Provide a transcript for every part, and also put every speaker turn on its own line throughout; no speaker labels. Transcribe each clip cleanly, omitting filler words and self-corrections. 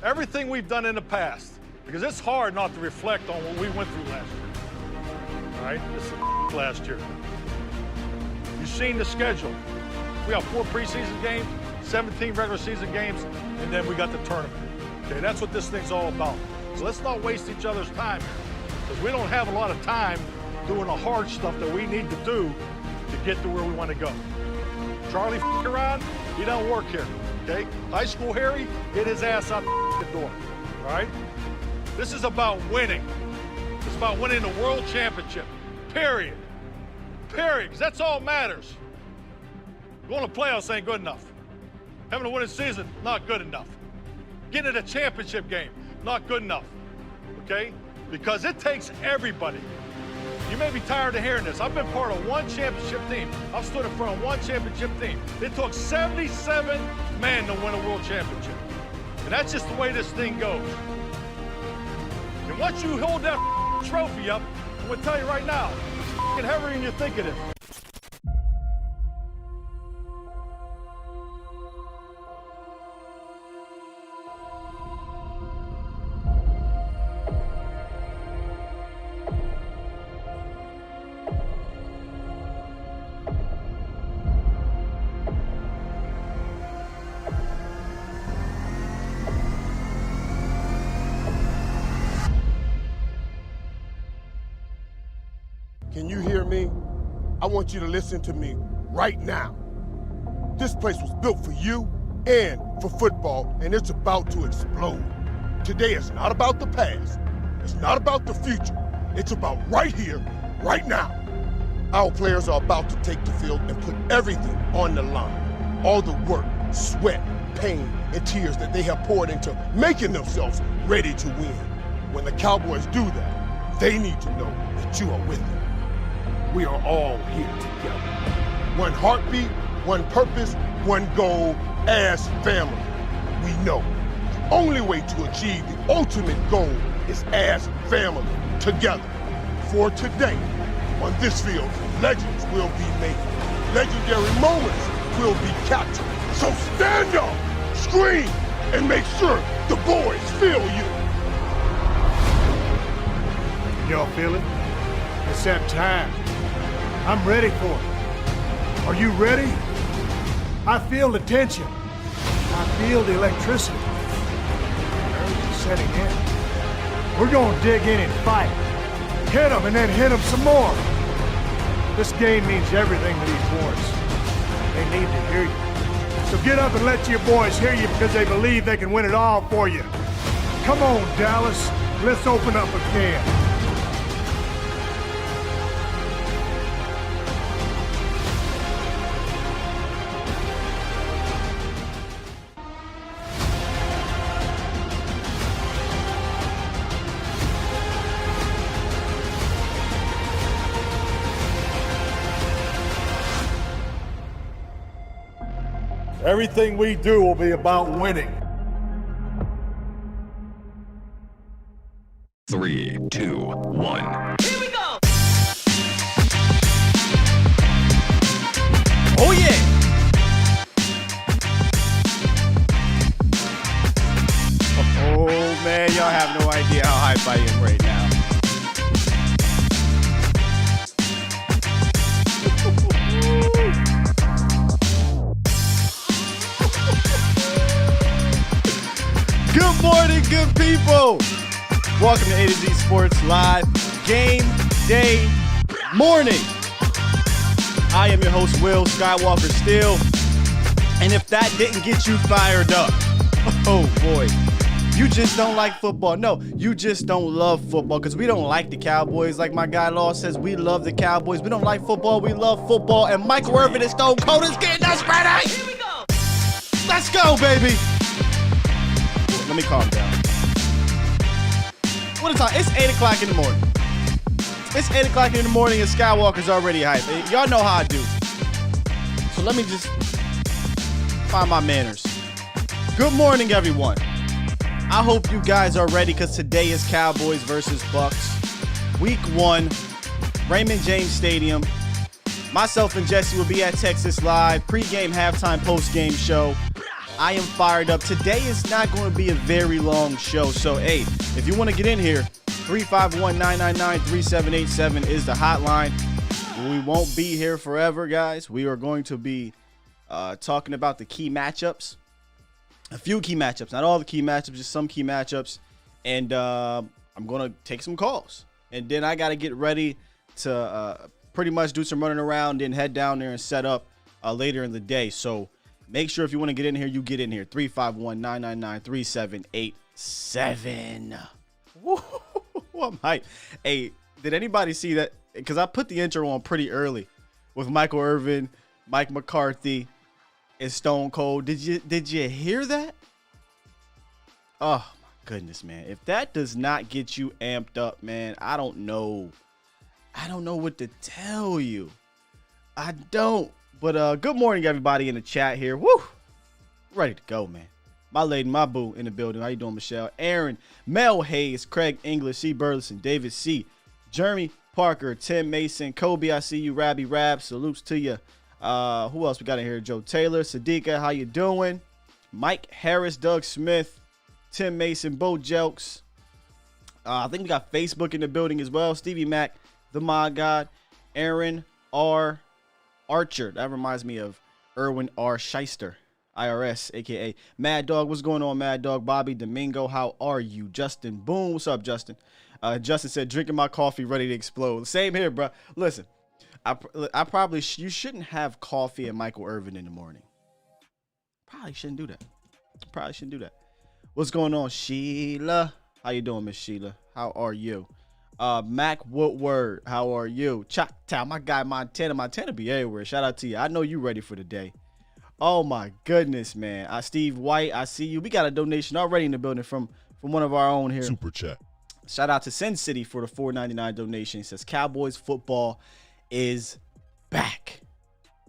everything we've done in the past, because it's hard not to reflect on what we went through last year. All right? This is last year. You've seen the schedule. We got 4 preseason games, 17 regular season games, and then we got the tournament. Okay, that's what this thing's all about. So let's not waste each other's time here, because we don't have a lot of time doing the hard stuff that we need to do to get to where we want to go. Charlie around, he don't work here, okay? High school Harry, get his ass out the door, all right? This is about winning. It's about winning the world championship, period. Period, because that's all that matters. Going to playoffs ain't good enough. Having a winning season, not good enough. Getting to the championship game, not good enough, okay? Because it takes everybody. You may be tired of hearing this. I've been part of one championship team. I've stood in front of one championship team. It took 77 men to win a world championship. And that's just the way this thing goes. And once you hold that trophy up, I'm gonna tell you right now, it's heavier than you think it is.
Can you hear me? I want you to listen to me right now. This place was built for you and for football, and it's about to explode. Today is not about the past. It's not about the future. It's about right here, right now. Our players are about to take the field and put everything on the line. All the work, sweat, pain, and tears that they have poured into making themselves ready to win. When the Cowboys do that, they need to know that you are with them. We are all here together. One heartbeat, one purpose, one goal as family. We know the only way to achieve the ultimate goal is as family, together. For today, on this field, legends will be made. Legendary moments will be captured. So stand up, scream, and make sure the boys feel you.
Y'all feel it? It's that time. I'm ready for it. Are you ready? I feel the tension. I feel the electricity. Nerves are setting in. We're gonna dig in and fight. Hit them and then hit them some more. This game means everything to these boys. They need to hear you. So get up and let your boys hear you because they believe they can win it all for you. Come on, Dallas. Let's open up a can.
Everything we do will be about winning.
3, 2, 1.
Here we go!
Oh yeah! Oh man, y'all have no idea how hype I am right now. Good morning, good people. Welcome to A to Z Sports Live Game Day Morning. I am your host, Will Skywalker Steele. And if that didn't get you fired up, oh boy, you just don't like football. No, you just don't love football because we don't like the Cowboys. Like my guy Law says, we love the Cowboys. We don't like football, we love football. And Michael Irvin and Stone Cold is getting us ready.
Here we go!
Let's go, baby. Let me calm down. What is time? It's 8 o'clock in the morning. It's 8 o'clock in the morning and Skywalker's already hyped. Y'all know how I do. So let me just find my manners. Good morning, everyone. I hope you guys are ready because today is Cowboys versus Bucks. Week 1, Raymond James Stadium. Myself and Jesse will be at Texas Live, pregame, halftime, postgame show. I am fired up. Today is not going to be a very long show. So, hey, if you want to get in here, 351-999-3787 is the hotline. We won't be here forever, guys. We are going to be talking about the key matchups. A few key matchups. Not all the key matchups, just some key matchups. And I'm going to take some calls. And then I got to get ready to pretty much do some running around and head down there and set up later in the day. So make sure if you want to get in here, you get in here. 351-999-3787. Woo, I'm hyped. Hey, did anybody see that? Because I put the intro on pretty early with Michael Irvin, Mike McCarthy, and Stone Cold. Did you hear that? Oh, my goodness, man. If that does not get you amped up, man, I don't know. I don't know what to tell you. I don't. But good morning, everybody in the chat here. Woo! Ready to go, man. My lady, my boo in the building. How you doing, Michelle? Aaron, Mel Hayes, Craig English, C. Burleson, David C. Jeremy Parker, Tim Mason, Kobe, I see you. Rabbi Rab, salutes to you. Who else we got in here? Joe Taylor, Sadiqa, how you doing? Mike Harris, Doug Smith, Tim Mason, Bo Jelks. I think we got Facebook in the building as well. Stevie Mack, the Mod God, Aaron R. Archer. That reminds me of Erwin R. Shyster, IRS, a.k.a. Mad Dog. What's going on, Mad Dog? Bobby Domingo, how are you? Justin Boone, what's up, Justin? Justin said, drinking my coffee, ready to explode. Same here, bro. Listen, I probably, you shouldn't have coffee and Michael Irvin in the morning. Probably shouldn't do that. What's going on, Sheila? How you doing, Miss Sheila? How are you? Mac Woodward, how are you? Choctaw, my guy Montana be everywhere. Shout out to you. I know you ready for the day. Oh my goodness, man. Steve White, I see you. We got a donation already in the building from one of our own here.
Super chat.
Shout out to Sin City for the $4.99 donation. It says Cowboys football is back.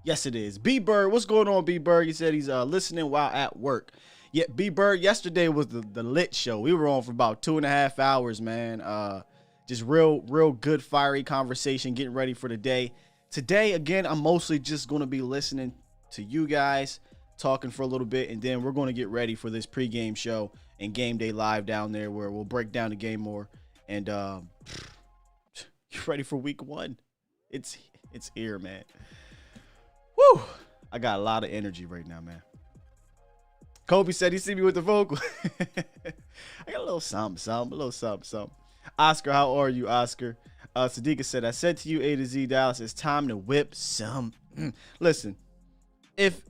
Yes, it is. B Bird, what's going on, B Bird? He said he's listening while at work. Yeah, B Bird, yesterday was the lit show. We were on for about 2.5 hours, man. Just real good, fiery conversation, getting ready for the day. Today, again, I'm mostly just going to be listening to you guys, talking for a little bit, and then we're going to get ready for this pregame show and Game Day Live down there where we'll break down the game more. And you ready for week one? It's here, man. Woo! I got a lot of energy right now, man. Kobe said he see me with the vocal. I got a little something. Oscar, how are you, Oscar? Sadiqa said, I said to you, A to Z Dallas, it's time to whip some. Listen, if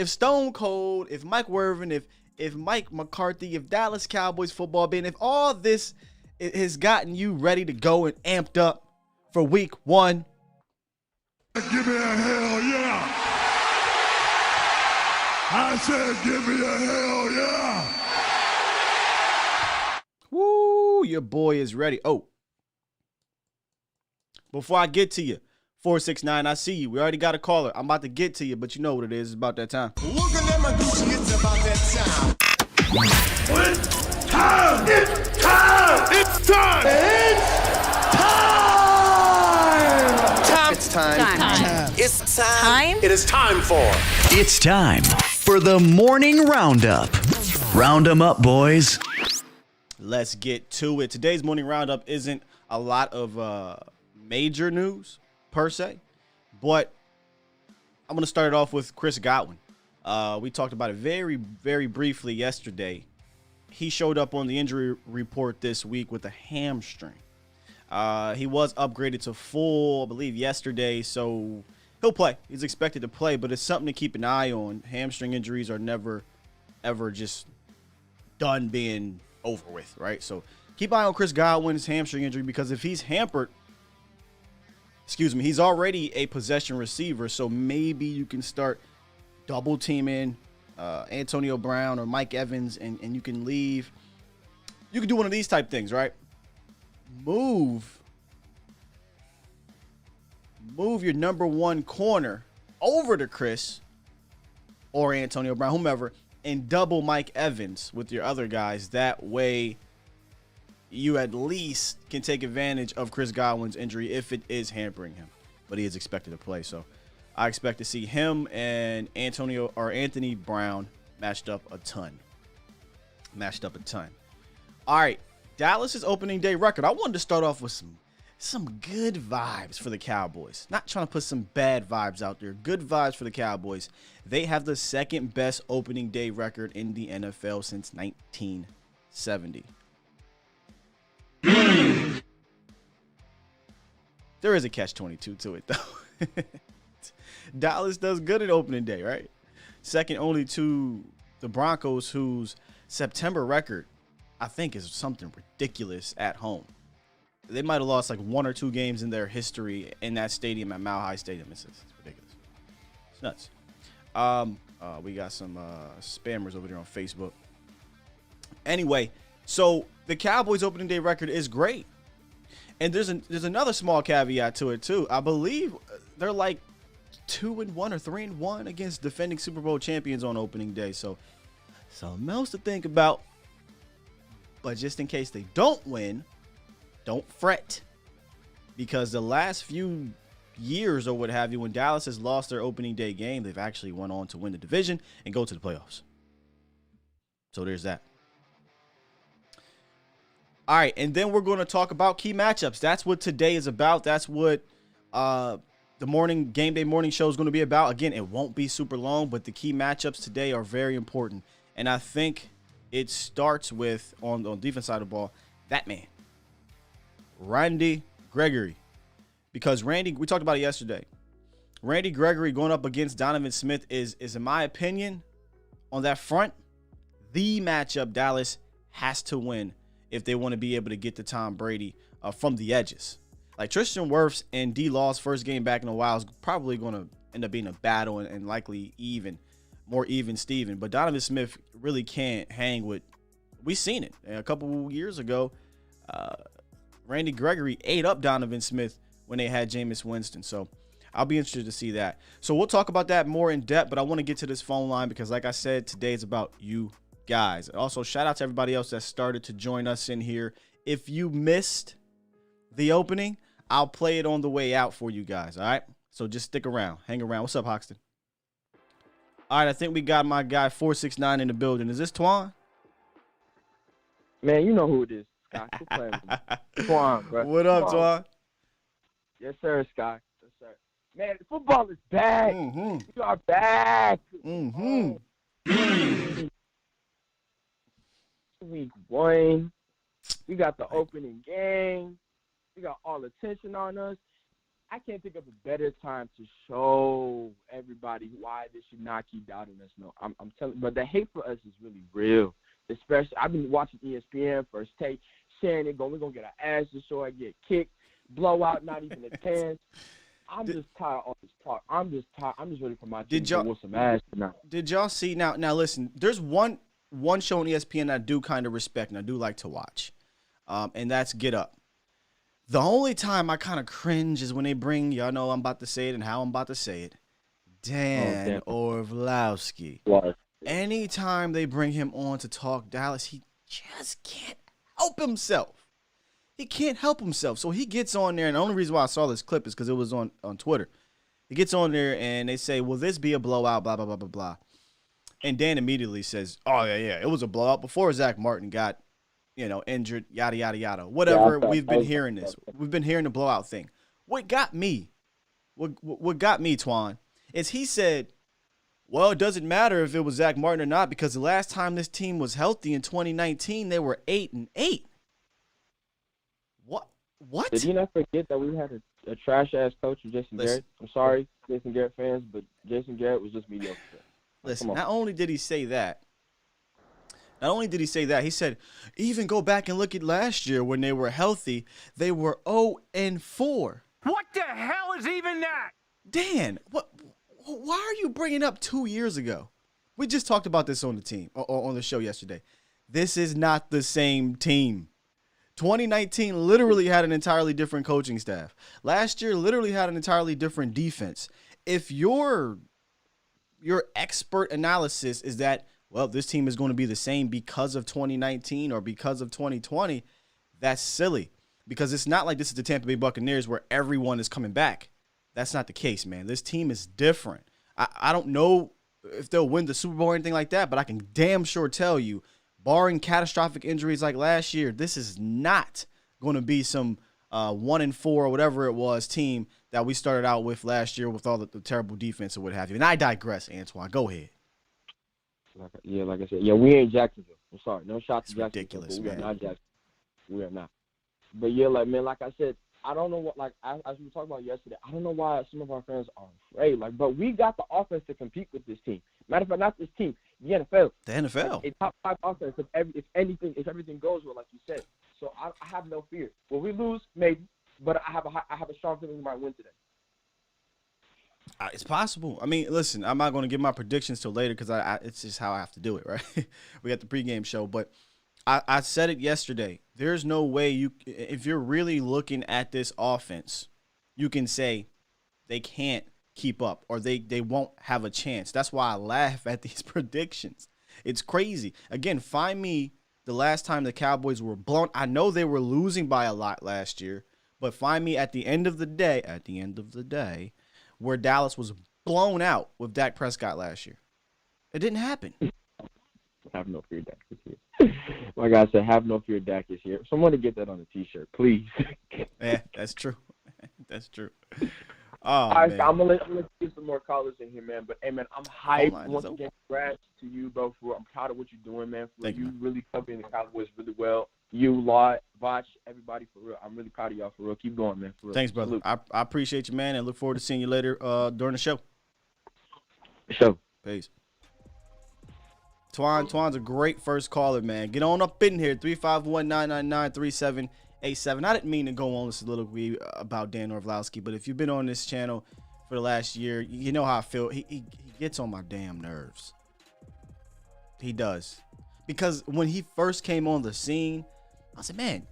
Stone Cold, if Mike Irvin, if Mike McCarthy, if Dallas Cowboys football band, if all this has gotten you ready to go and amped up for week one.
Give me a hell yeah. I said give me a hell yeah.
Woo, your boy is ready. Oh, before I get to you, 469, I see you. We already got a caller. I'm about to get to you, but you know what it is. It's about that time.
Looking at my Gucci, it's about that time.
It's time. It's time. It's time.
It's time. It's time. It is time for.
It's time for the morning roundup. Round 'em up, boys.
Let's get to it. Today's morning roundup isn't a lot of major news per se, but I'm going to start it off with Chris Godwin. We talked about it very, very briefly yesterday. He showed up on the injury report this week with a hamstring. He was upgraded to full, I believe, yesterday, so he'll play. He's expected to play, but it's something to keep an eye on. Hamstring injuries are never, ever just done being over with, right? So keep an eye on Chris Godwin's hamstring injury, because if he's hampered, he's already a possession receiver, so maybe you can start double teaming Antonio Brown or Mike Evans, and you can leave. You can do one of these type things, right? Move your number one corner over to Chris or Antonio Brown, whomever, and double Mike Evans with your other guys. That way you at least can take advantage of Chris Godwin's injury if it is hampering him, but he is expected to play. So I expect to see him and Anthony Brown Matched up a ton. All right, Dallas's opening day record. I wanted to start off with some good vibes for the Cowboys. Not trying to put some bad vibes out there. Good vibes for the Cowboys. They have the second best opening day record in the NFL since 1970. There is a catch-22 to it, though. Dallas does good at opening day, right? Second only to the Broncos, whose September record, I think, is something ridiculous at home. They might have lost like 1 or 2 games in their history in that stadium at Mile High Stadium. It's ridiculous. It's nuts. We got some spammers over there on Facebook. Anyway, so the Cowboys' opening day record is great. And there's another small caveat to it, too. I believe they're like 2-1 or 3-1 against defending Super Bowl champions on opening day. So something else to think about. But just in case they don't win, don't fret. Because the last few years or what have you, when Dallas has lost their opening day game, they've actually went on to win the division and go to the playoffs. So there's that. All right, and then we're going to talk about key matchups. That's what today is about. That's what the game day morning show is going to be about. Again, it won't be super long, but the key matchups today are very important. And I think it starts with, on the defense side of the ball, that man, Randy Gregory. Because Randy, we talked about it yesterday. Randy Gregory going up against Donovan Smith is in my opinion, on that front, the matchup Dallas has to win if they want to be able to get to Tom Brady from the edges. Like Tristan Wirfs and D-Law's first game back in a while is probably going to end up being a battle and likely more even Steven. But Donovan Smith really can't hang with, we've seen it. A couple years ago, Randy Gregory ate up Donovan Smith when they had Jameis Winston. So I'll be interested to see that. So we'll talk about that more in depth, but I want to get to this phone line because like I said, today is about you guys. Also, shout out to everybody else that started to join us in here. If you missed the opening, I'll play it on the way out for you guys. All right. So just stick around, hang around. What's up, Hoxton? All right. I think we got my guy 469 in the building. Is this Twan?
Man, you know who it is, Scott. Quit playing with me. Twan, bro.
What up, Twan?
Yes, sir, Scott. Yes, sir. Man, football is back.
Mm-hmm.
We are back.
Mm-hmm.
Week 1. We got the opening game. We got all attention on us. I can't think of a better time to show everybody why they should not keep doubting us. No, I'm telling you, but the hate for us is really real. Especially, I've been watching ESPN, First Take, sharing it, we're going to get our ass to show I get kicked, blowout, not even a chance. I'm just tired of all this talk. I'm just tired. I'm just ready for my team to whoop some ass tonight.
Did y'all see? Now listen, there's one show on ESPN I do kind of respect and I do like to watch, and that's Get Up. The only time I kind of cringe is when they bring, y'all know I'm about to say it and how I'm about to say it, Dan Orlovsky.
What?
Anytime they bring him on to talk Dallas, he just can't help himself. He can't help himself. So he gets on there, and the only reason why I saw this clip is because it was on Twitter. He gets on there, and they say, will this be a blowout, blah, blah, blah, blah, blah. And Dan immediately says, oh, yeah, it was a blowout before Zach Martin got, injured, yada, yada, yada. Whatever, we've been hearing this. We've been hearing the blowout thing. What got me, Twan, is he said, well, it doesn't matter if it was Zach Martin or not because the last time this team was healthy in 2019, they were 8-8. What?
Did you not forget that we had a trash-ass coach in Jason Garrett? I'm sorry, Jason Garrett fans, but Jason Garrett was just mediocre.
Listen, not only did he say that, he said, even go back and look at last year when they were healthy, they were 0-4.
What the hell is even that?
Dan, why are you bringing up 2 years ago? We just talked about this on the team, on the show yesterday. This is not the same team. 2019 literally had an entirely different coaching staff. Last year literally had an entirely different defense. If your expert analysis is that, well, this team is going to be the same because of 2019 or because of 2020, that's silly. Because it's not like this is the Tampa Bay Buccaneers where everyone is coming back. That's not the case, man. This team is different. I don't know if they'll win the Super Bowl or anything like that, but I can damn sure tell you, barring catastrophic injuries like last year, this is not going to be some 1-4 or whatever it was team that we started out with last year with all the terrible defense or what have you. And I digress, Antoine. Go ahead.
Like I said, we ain't Jacksonville. I'm sorry. No shot to Jacksonville.
Ridiculous,
we
man.
are not Jacksonville. We are not. But like I said, I don't know what, as we talked about yesterday, I don't know why some of our fans are afraid. But we got the offense to compete with this team. Matter of fact, not this team, the NFL.
The NFL.
A top 5 offense if everything goes well, like you said. So I have no fear. Will we lose? Maybe. But I have a strong feeling we might win today.
It's possible. I mean, listen, I'm not going to give my predictions till later because it's just how I have to do it, right? We got the pregame show, but I said it yesterday. There's no way if you're really looking at this offense, you can say they can't keep up or they won't have a chance. That's why I laugh at these predictions. It's crazy. Again, find me the last time the Cowboys were blown. I know they were losing by a lot last year, but find me at the end of the day, where Dallas was blown out with Dak Prescott last year. It didn't happen.
Have no fear, Dak is here. Like I said, have no fear, Dak is here. Someone to get that on a T-shirt, please.
Yeah, that's true. That's true. Oh,
all right,
man.
I'm gonna let you get some more callers in here, man. But hey, man, I'm hyped. Once again, congrats to you, bro. I'm proud of what you're doing, man.
Thank you, man.
Really covering the Cowboys really well. You, Lott, Vach, everybody, for real. I'm really proud of y'all, for real. Keep going, man. For real.
Thanks, brother. I appreciate you, man, and look forward to seeing you later during the show.
Show.
Peace. Twan's a great first caller, man. Get on up in here, 351-999-3787. I didn't mean to go on this little bit about Dan Orlovsky, but if you've been on this channel for the last year, you know how I feel. He gets on my damn nerves. He does. Because when he first came on the scene, I said, man,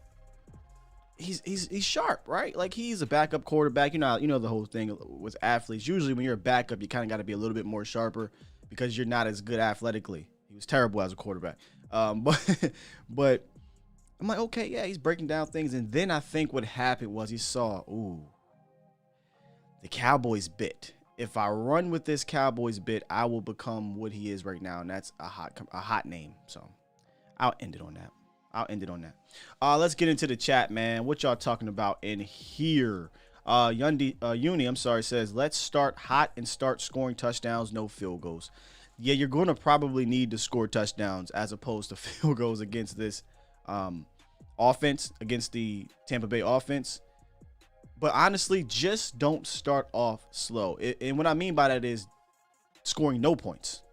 he's sharp, right? Like, he's a backup quarterback. You know the whole thing with athletes. Usually when you're a backup, you kind of got to be a little bit more sharper because you're not as good athletically. He was terrible as a quarterback. But I'm like, okay, yeah, he's breaking down things. And then I think what happened was he saw, the Cowboys bit. If I run with this Cowboys bit, I will become what he is right now. And that's a hot name. So I'll end it on that. Let's get into the chat, man. What y'all talking about in here? Uni, I'm sorry, says, let's start hot and start scoring touchdowns, no field goals. Yeah, you're going to probably need to score touchdowns as opposed to field goals against this offense, against the Tampa Bay offense. But honestly, just don't start off slow. And what I mean by that is scoring no points.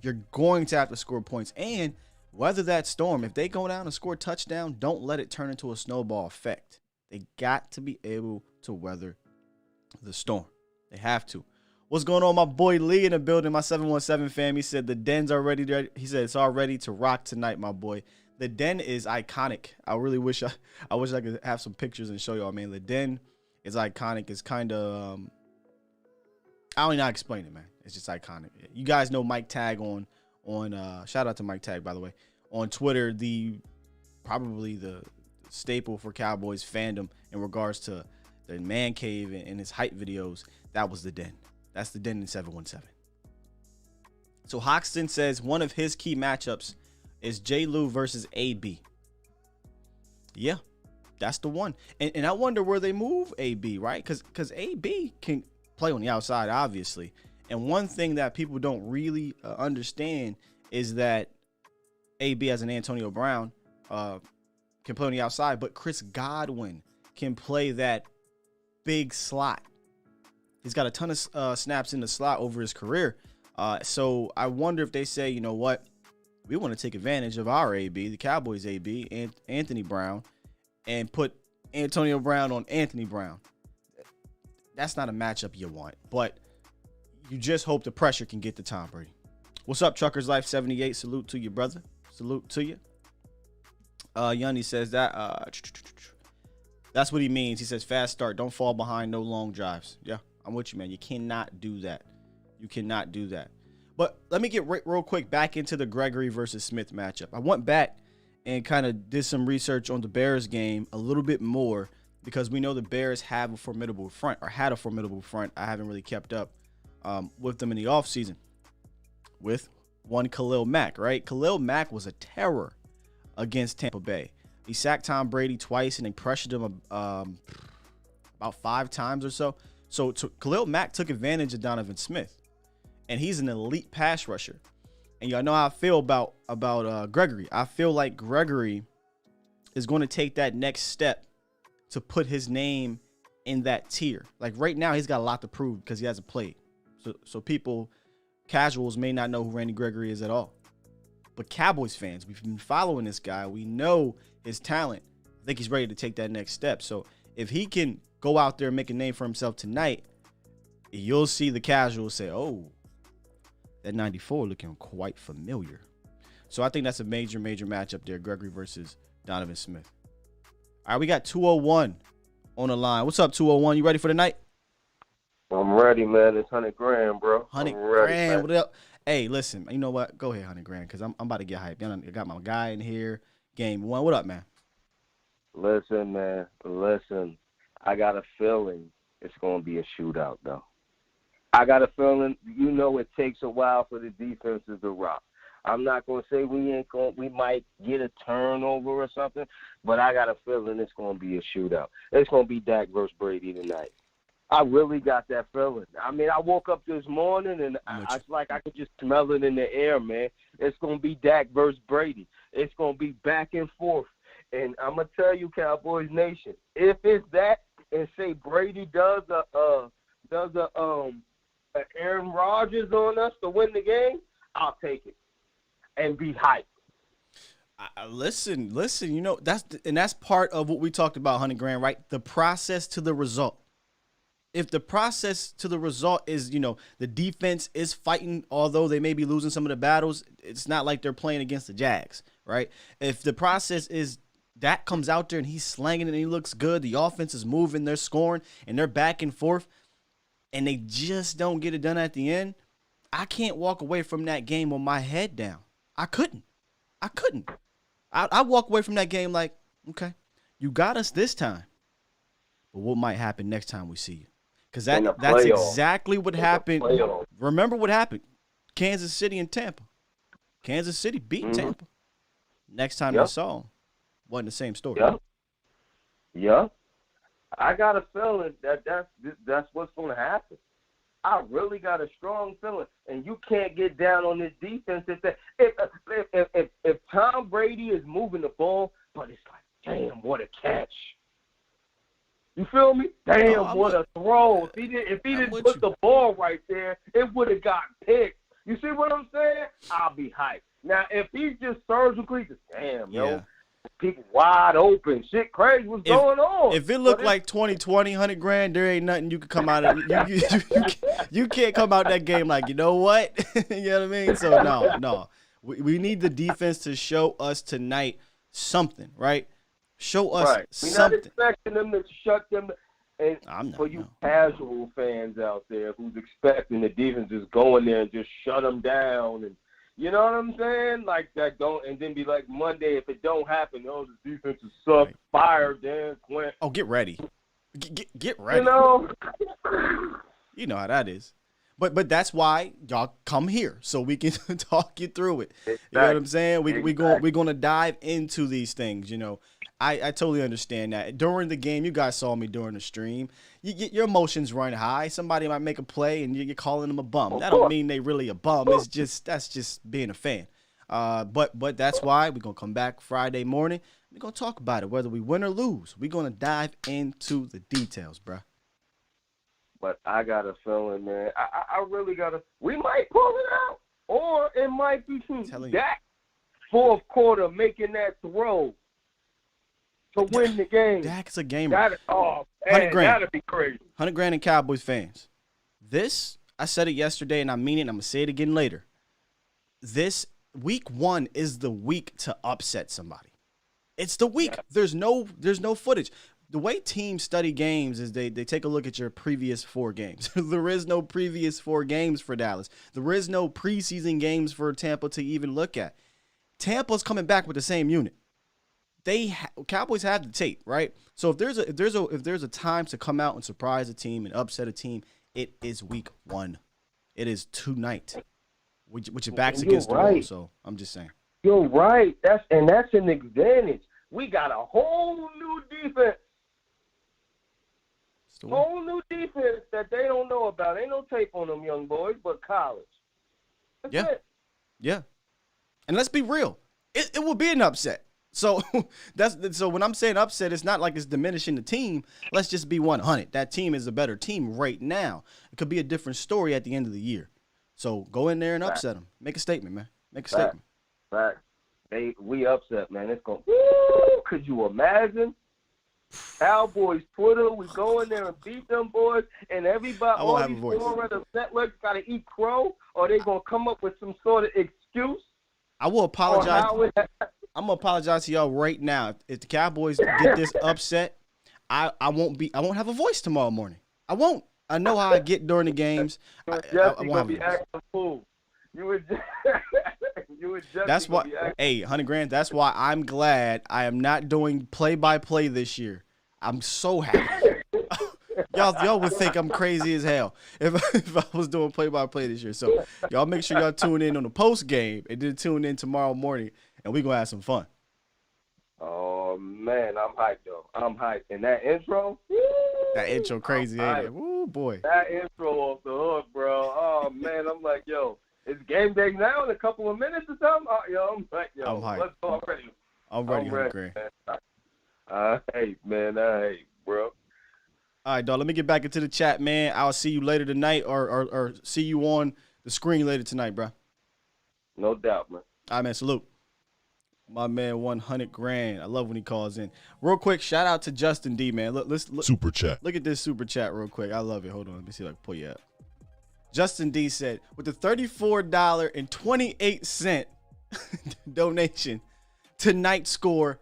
You're going to have to score points. And weather that storm. If they go down and score a touchdown, don't let it turn into a snowball effect. They got to be able to weather the storm. They have to. What's going on, my boy Lee in the building, my 717 fam? He said the den's already there. He said it's all ready to rock tonight, my boy. The den is iconic. I really wish I could have some pictures and show y'all, man. The den is iconic. It's kind of I don't even know how to explain it, man. It's just iconic. You guys know Mike Tag on shout out to Mike Tag, by the way, on Twitter, probably the staple for Cowboys fandom in regards to the man cave and his hype videos. That was the den. That's the den in 717. So Hoxton says one of his key matchups is J. Lou versus AB. Yeah, that's the one. And I wonder where they move AB, right? Because AB can play on the outside, obviously. And one thing that people don't really understand is that AB as an Antonio Brown can play on the outside, but Chris Godwin can play that big slot. He's got a ton of snaps in the slot over his career. So I wonder if they say, you know what? We want to take advantage of our AB, the Cowboys AB, and Anthony Brown, and put Antonio Brown on Anthony Brown. That's not a matchup you want, but you just hope the pressure can get to Tom Brady. What's up, Truckers Life 78? Salute to you, brother. Salute to you. Yunny says that. That's what he means. He says fast start. Don't fall behind. No long drives. Yeah, I'm with you, man. You cannot do that. You cannot do that. But let me get real quick back into the Gregory versus Smith matchup. I went back and kind of did some research on the Bears game a little bit more because we know the Bears have a formidable front or had a formidable front. I haven't really kept up with them in the offseason. with one Khalil Mack, right? Khalil Mack was a terror against Tampa Bay. He sacked Tom Brady twice, and they pressured him about 5 times or so. So Khalil Mack took advantage of Donovan Smith, and he's an elite pass rusher. And y'all know how I feel about Gregory. I feel like Gregory is going to take that next step to put his name in that tier. Like right now, he's got a lot to prove because he hasn't played. So people, casuals, may not know who Randy Gregory is at all. But Cowboys fans, we've been following this guy. We know his talent. I think he's ready to take that next step. So if he can go out there and make a name for himself tonight, you'll see the casuals say, oh, that 94 looking quite familiar. So I think that's a major matchup there, Gregory versus Donovan Smith. All right, we got 201 on the line. What's up, 201? You ready for the night?
I'm ready, man. It's 100 grand, bro.
100 grand. What up? Hey, listen, you know what? Go ahead, 100 grand, because I'm about to get hyped. I got my guy in here. Game 1. What up, man?
Listen, man. Listen. I got a feeling it's going to be a shootout, though. I got a feeling, it takes a while for the defenses to rock. I'm not going to say we might get a turnover or something, but I got a feeling it's going to be a shootout. It's going to be Dak versus Brady tonight. I really got that feeling. I mean, I woke up this morning, and it's like I could just smell it in the air, man. It's going to be Dak versus Brady. It's going to be back and forth. And I'm going to tell you, Cowboys Nation, if it's that and say Brady does a Aaron Rodgers on us to win the game, I'll take it and be hyped.
Listen, that's part of what we talked about, 100 grand, right? The process to the result. If the process to the result is, the defense is fighting, although they may be losing some of the battles, it's not like they're playing against the Jags, right? If the process is Dak comes out there and he's slanging and he looks good, the offense is moving, they're scoring, and they're back and forth, and they just don't get it done at the end, I can't walk away from that game with my head down. I couldn't. I walk away from that game like, okay, you got us this time, but what might happen next time we see you? Because that's exactly what happened. Remember what happened? Kansas City and Tampa. Kansas City beat Tampa. Next time they saw them, wasn't the same story.
Yeah. I got a feeling that's what's going to happen. I really got a strong feeling, and you can't get down on this defense if Tom Brady is moving the ball, but it's like, damn, what a catch. You feel me? Damn, what a throw. If he didn't put the ball right there, it would have got picked. You see what I'm saying? I'll be hyped. Now, if he's just surgically, yo, people wide open, shit crazy, what's going on?
If it looked like 2020, 100 grand, there ain't nothing you can come out of. You can't come out that game like, you know what? You know what I mean? So, no. We need the defense to show us tonight something, right? Show us something.
We're not expecting them to shut them. And for you casual fans out there who's expecting the defense just go in there and just shut them down, and you know what I'm saying? Like that and then be like Monday if it don't happen, the defense is suck, fired, Dan Quinn.
Oh, get ready. Get ready. You know how that is. But that's why y'all come here so we can talk you through it. Exactly. You know what I'm saying? We're going to dive into these things, I totally understand that. During the game, you guys saw me during the stream. You get your emotions run high. Somebody might make a play, and you're calling them a bum. That don't mean they really a bum. That's just being a fan. But that's why we're gonna come back Friday morning. We're gonna talk about it, whether we win or lose. We're gonna dive into the details, bruh.
But I got a feeling, man. I really got a. We might pull it out, or it might be Dak fourth quarter making that throw to win the game.
Dak's a gamer.
100 grand. That'd be crazy.
100 grand in Cowboys fans. This, I said it yesterday, and I mean it, and I'm going to say it again later. This week 1 is the week to upset somebody. It's the week. Yeah. There's no footage. The way teams study games is they take a look at your previous 4 games. There is no previous 4 games for Dallas. There is no preseason games for Tampa to even look at. Tampa's coming back with the same unit. Cowboys have the tape, right? So if there's a time to come out and surprise a team and upset a team, it is week 1. It is tonight. with your backs
You're
against the wall.
right.
So I'm just saying.
You're right. That's an advantage. We got a whole new defense. Whole new defense that they don't know about. Ain't no tape on them young boys, but college. That's it.
Yeah. And let's be real. It will be an upset. So so when I'm saying upset, it's not like it's diminishing the team. Let's just be 100. That team is a better team right now. It could be a different story at the end of the year. So go in there and upset them. Make a statement, man. Make a statement.
Fact. We upset, man. It's going. Woo! Could you imagine? Cowboys Twitter, we go in there and beat them boys, and everybody, all these four-letter networks got to eat crow, or they gonna come up with some sort of excuse.
I will apologize. I'm gonna apologize to y'all right now. If the Cowboys get this upset, I won't have a voice tomorrow morning. I won't. I know how I get during the games. I won't have a voice.
Fool. You would just
That's why, hey, $100,000. That's why I'm glad I am not doing play-by-play this year. I'm so happy. y'all would think I'm crazy as hell if I was doing play-by-play this year. So y'all make sure y'all tune in on the post game and then tune in tomorrow morning, and we gonna have some fun.
Oh man, I'm hyped though. I'm hyped, and that intro.
That intro crazy, ain't it? Woo boy.
That intro off the hook, bro. Oh man, I'm like, yo. It's game day now in a couple of minutes or something. I'm like,
I'm hyped.
Let's go already.
I'm ready, $100,000.
I hate, bro.
All right, dog. Let me get back into the chat, man. I'll see you later tonight, or see you on the screen later tonight, bro.
No doubt, man.
All right, man. Salute. My man, $100,000. I love when he calls in. Real quick, shout out to Justin D, man. Look,
Super chat.
Look at this super chat real quick. I love it. Hold on. Let me see if I can pull you up. Justin D said, with the $34.28 donation, tonight score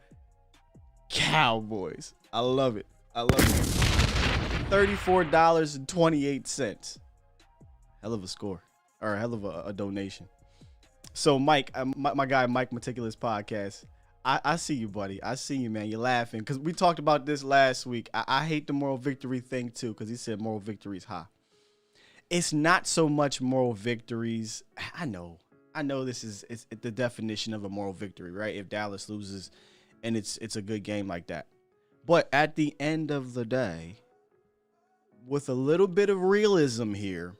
Cowboys. I love it. $34.28. Hell of a score, or hell of a donation. So Mike, my guy Mike Meticulous Podcast, I see you, buddy. I see you, man. You're laughing because we talked about this last week. I hate the moral victory thing too, because he said moral victory is high. It's not so much moral victories. I know this is the definition of a moral victory, right? If Dallas loses and it's a good game like that. But at the end of the day, with a little bit of realism here,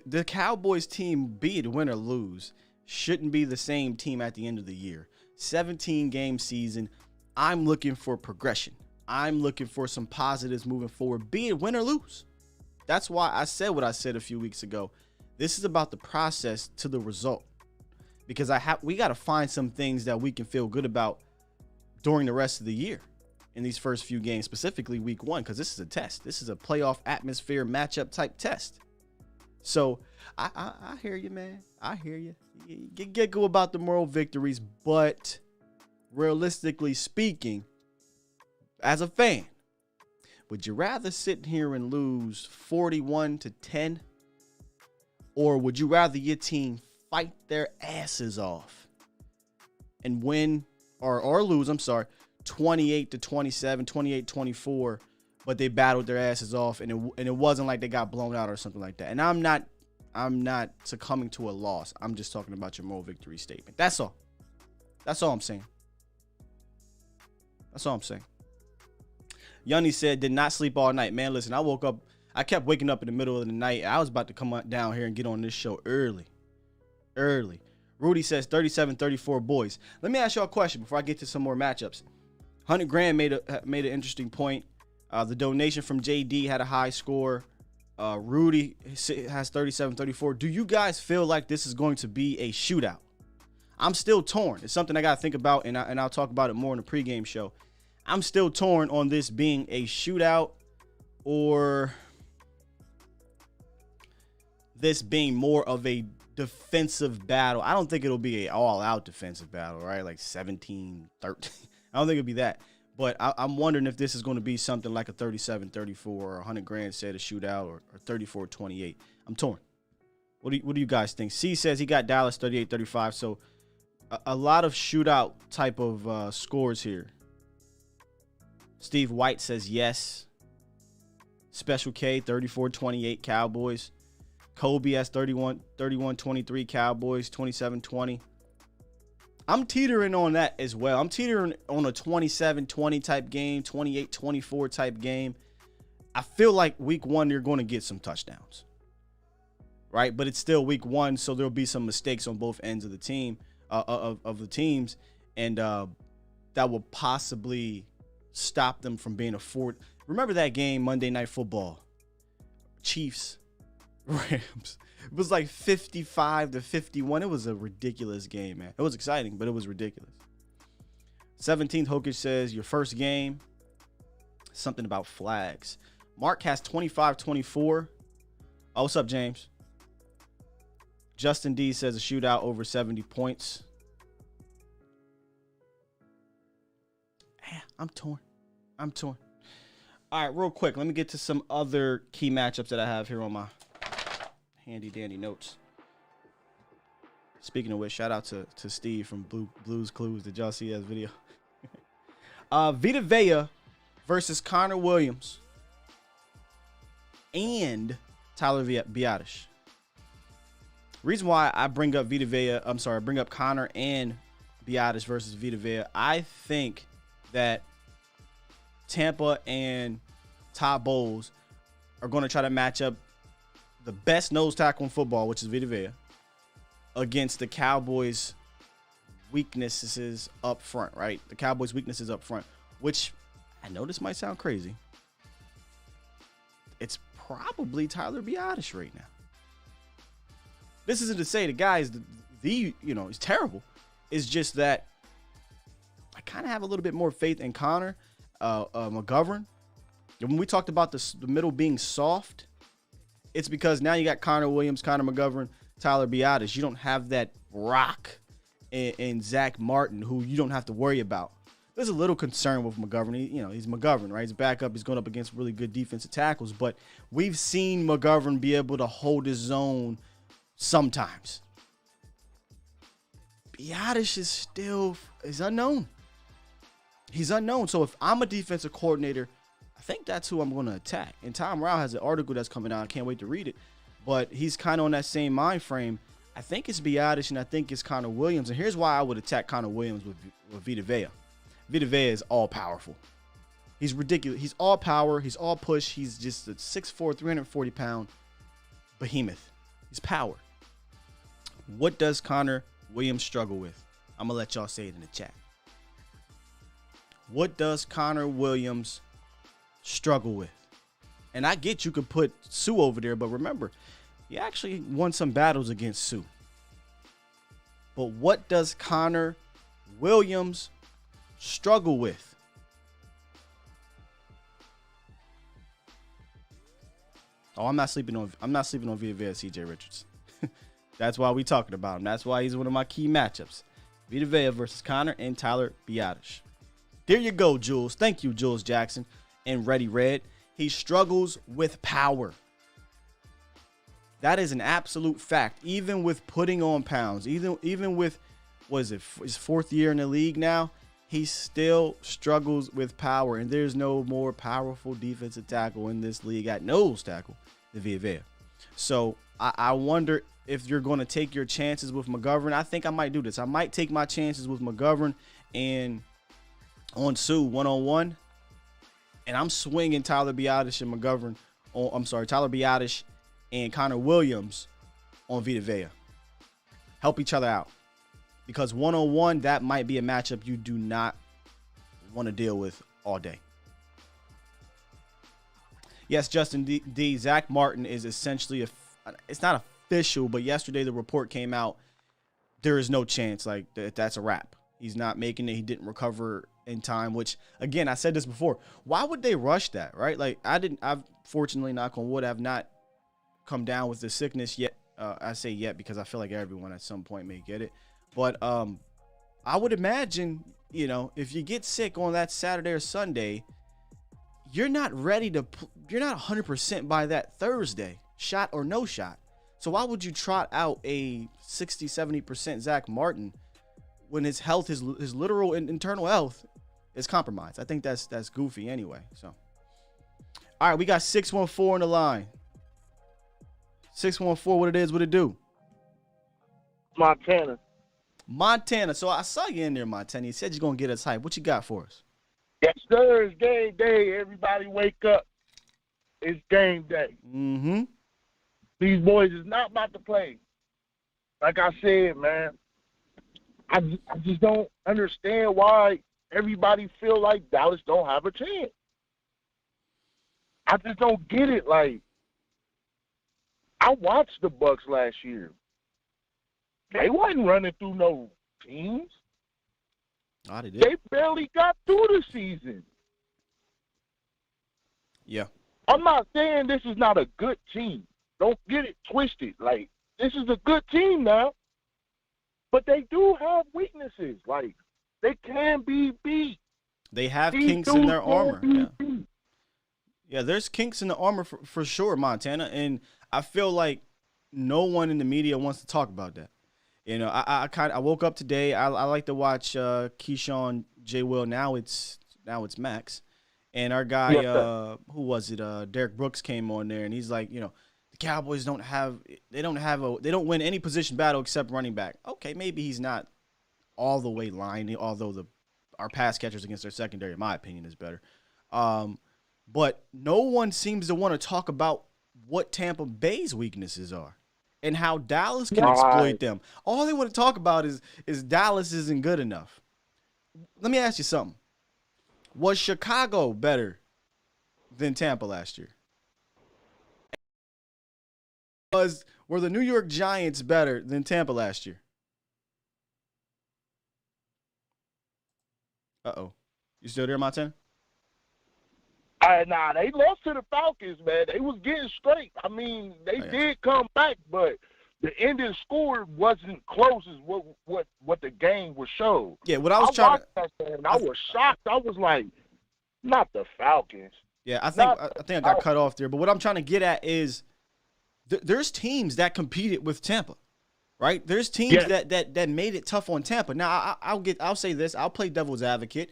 the Cowboys team, be it win or lose, shouldn't be the same team at the end of the year. 17-game season. I'm looking for progression. I'm looking for some positives moving forward, be it win or lose. That's why I said what I said a few weeks ago. This is about the process to the result, because we got to find some things that we can feel good about during the rest of the year in these first few games, specifically week 1, because this is a test. This is a playoff atmosphere matchup type test. So I hear you, man. I hear you. Get go about the moral victories, but realistically speaking, as a fan, would you rather sit here and lose 41-10, or would you rather your team fight their asses off and win or lose, 28-27, 28-24, but they battled their asses off and it wasn't like they got blown out or something like that? And I'm not succumbing to a loss. I'm just talking about your moral victory statement. That's all. That's all I'm saying. Yanni said, did not sleep all night. Man, listen, I kept waking up in the middle of the night. I was about to come down here and get on this show early. Rudy says 37-34 boys. Let me ask y'all a question before I get to some more matchups. $100,000 made an interesting point. The donation from JD had a high score. Rudy has 37-34. Do you guys feel like this is going to be a shootout? I'm still torn. It's something I got to think about, and I'll talk about it more in the pregame show. I'm still torn on this being a shootout or this being more of a defensive battle. I don't think it'll be an all-out defensive battle, right? Like 17-13. I don't think it'll be that. But I'm wondering if this is going to be something like a 37-34 or $100,000 said a shootout or 34-28. I'm torn. What do you guys think? C says he got Dallas 38-35. So a lot of shootout type of scores here. Steve White says yes. Special K 34-28 Cowboys. Kobe has 31-23. Cowboys 27-20. I'm teetering on that as well. I'm teetering on a 27-20 type game, 28-24 type game. I feel like week one, you're going to get some touchdowns, right? But it's still week one, so there'll be some mistakes on both ends of the team, of the teams, and that will possibly stop them from being a fort. Remember that game, Monday Night Football, Chiefs, Rams. It was like 55-51. It was a ridiculous game, man. It was exciting, but it was ridiculous. 17th, Hokish says, your first game, something about flags. Mark has 25-24. Oh, what's up, James? Justin D says a shootout over 70 points. I'm torn. All right, real quick, let me get to some other key matchups that I have here on my handy dandy notes. Speaking of which, shout out to Steve from Blues Clues. Did y'all see that video? Vita Vea versus Connor Williams and Tyler Biadasz. Reason why I bring up bring up Connor and Biadasz versus Vita Vea, I think that Tampa and Todd Bowles are going to try to match up the best nose tackle in football, which is Vita Vea, against the Cowboys' weaknesses up front, right? The Cowboys' weaknesses up front, which I know this might sound crazy. It's probably Tyler Biadasz right now. This isn't to say the guy is he's terrible. It's just that I kind of have a little bit more faith in Connor McGovern. And when we talked about the middle being soft, it's because now you got Connor Williams, Connor McGovern, Tyler Biadasz. You don't have that rock in Zach Martin, who you don't have to worry about. There's a little concern with McGovern. He's McGovern, right? He's backup. He's going up against really good defensive tackles. But we've seen McGovern be able to hold his own sometimes. Biadasz is unknown. He's unknown. So if I'm a defensive coordinator, I think that's who I'm going to attack. And Tom Rao has an article that's coming out. I can't wait to read it. But he's kind of on that same mind frame. I think it's Biadasz and I think it's Connor Williams. And here's why I would attack Connor Williams with Vita Vea. Vita Vea is all powerful. He's ridiculous. He's all power. He's all push. He's just a 6'4", 340-pound behemoth. He's power. What does Connor Williams struggle with? I'm going to let y'all say it in the chat. What does Connor Williams struggle with? And I get you could put Sue over there, but remember, he actually won some battles against Sue. But what does Connor Williams struggle with? Oh, I'm not sleeping on Vita Vea, CJ Richards. That's why we talking about him. That's why he's one of my key matchups. Vita Vea versus Connor and Tyler Biadasz. There you go, Jules. Thank you, Jules Jackson and Ready Red. He struggles with power. That is an absolute fact. Even with putting on pounds, even with, what is it, his fourth year in the league now, he still struggles with power. And there's no more powerful defensive tackle in this league at nose tackle than Vita Vea. So I wonder if you're going to take your chances with McGovern. I think I might do this. I might take my chances with McGovern and on Sue one-on-one. And I'm swinging Tyler Biadasz and McGovern. Tyler Biadasz and Connor Williams on Vita Vea. Help each other out. Because one-on-one, that might be a matchup you do not want to deal with all day. Yes, Justin D. Zach Martin is essentially, it's not official, but yesterday the report came out. There is no chance. Like, that's a wrap. He's not making it. He didn't recover in time, which, again, I said this before. Why would they rush that, right? Like, I've fortunately, knock on wood, have not come down with the sickness yet. I say yet because I feel like everyone at some point may get it. But I would imagine, if you get sick on that Saturday or Sunday, you're not ready to, you're not 100% by that Thursday, shot or no shot. So why would you trot out a 60-70% Zach Martin when his health, his literal and internal health is compromised? I think that's goofy anyway. So, all right, we got 614 on the line. 614, what it is, what it do?
Montana.
Montana. So I saw you in there, Montana. You said you're going to get us hype. What you got for us?
Yes, sir. It's game day. Everybody wake up. It's game day.
Mm-hmm.
These boys is not about to play. Like I said, man, I just don't understand why everybody feel like Dallas don't have a chance. I just don't get it. Like, I watched the Bucks last year. They wasn't running through no teams.
Oh, they did.
They barely got through the season.
Yeah.
I'm not saying this is not a good team. Don't get it twisted. Like, this is a good team now. But they do have weaknesses. Like, they can be beat.
They have
These
kinks in their
dudes can
armor.
be
Yeah.
beat.
Yeah, there's kinks in the armor for sure, Montana. And I feel like no one in the media wants to talk about that. You know, I woke up today. I like to watch Keyshawn J. Will. Now it's Max. And our guy, who was it? Derek Brooks came on there, and he's like, you know, the Cowboys don't win any position battle except running back. Okay, maybe he's not all the way lying, although our pass catchers against their secondary, in my opinion, is better. But no one seems to want to talk about what Tampa Bay's weaknesses are and how Dallas can exploit them. All they want to talk about is Dallas isn't good enough. Let me ask you something. Was Chicago better than Tampa last year? Were the New York Giants better than Tampa last year? Uh-oh. You still there, Montana?
Nah, they lost to the Falcons, man. They was getting straight. I mean, they did come back, but the ending score wasn't close as what the game was showed.
Yeah, what I was trying to...
That game, and I was shocked. I was like, not the Falcons.
Yeah, I think I got cut off there. But what I'm trying to get at is there's teams that competed with Tampa, right? There's teams that made it tough on Tampa. Now, I'll say this. I'll play devil's advocate.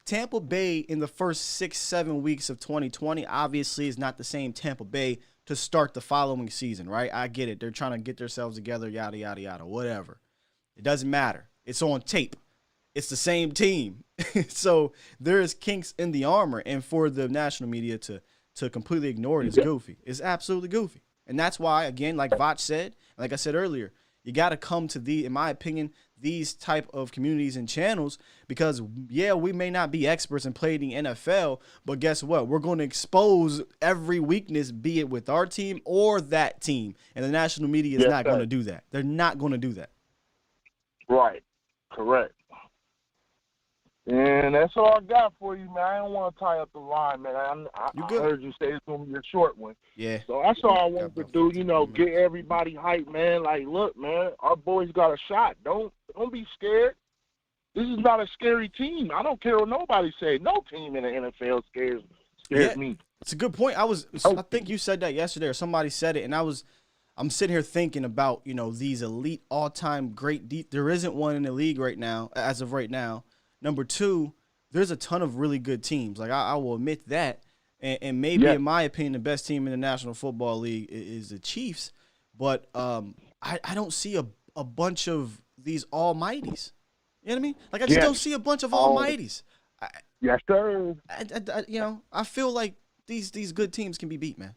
Tampa Bay in the first 6-7 weeks of 2020 obviously is not the same Tampa Bay to start the following season, right? I get it. They're trying to get themselves together, yada, yada, yada, whatever. It doesn't matter. It's on tape. It's the same team. So there is kinks in the armor, and for the national media to completely ignore it is goofy. It's absolutely goofy. And that's why, again, like Vach said, like I said earlier, you got to come to in my opinion, these type of communities and channels because, yeah, we may not be experts and play the NFL, but guess what? We're going to expose every weakness, be it with our team or that team. And the national media is not going to do that. They're not going to do that.
Right. Correct. And that's all I got for you, man. I don't want to tie up the line, man. I heard you say it's going to be a short one.
Yeah.
So that's all I wanted to do, get everybody hyped, man. Like, look, man, our boys got a shot. Don't be scared. This is not a scary team. I don't care what nobody say. No team in the NFL scares me.
It's a good point. I think you said that yesterday or somebody said it, and I'm sitting here thinking about, these elite all-time great there isn't one in the league right now, as of right now. Number two, there's a ton of really good teams. Like, I will admit that. And maybe, in my opinion, the best team in the National Football League is the Chiefs. But I don't see a bunch of these almighties. You know what I mean? Like, I just don't see a bunch of almighties.
Yes, sir.
I feel like these good teams can be beat, man.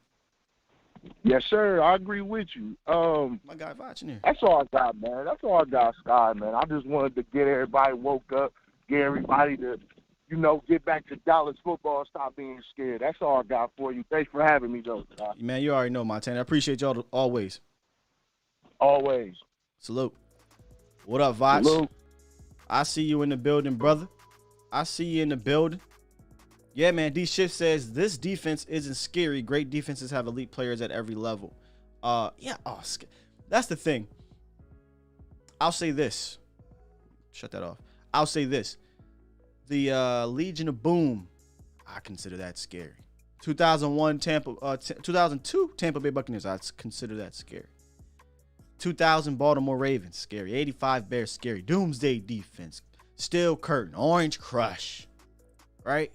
Yes, sir. I agree with you.
My guy watching here.
That's all I got, man. That's all I got, Sky, man. I just wanted to get everybody woke up. Get everybody to, get back to Dallas football and stop being scared. That's all I got for you. Thanks for having me, though, Scott.
Man, you already know, Montana. I appreciate y'all always.
Always.
Salute. What up, Vach?
Salute.
I see you in the building, brother. I see you in the building. Yeah, man, D-Shift says, this defense isn't scary. Great defenses have elite players at every level. That's the thing. I'll say this. Shut that off. I'll say this. The Legion of Boom, I consider that scary. 2002 Tampa Bay Buccaneers, I consider that scary. 2000 Baltimore Ravens, scary. 85 Bears, scary. Doomsday Defense, Steel Curtain, Orange Crush, right?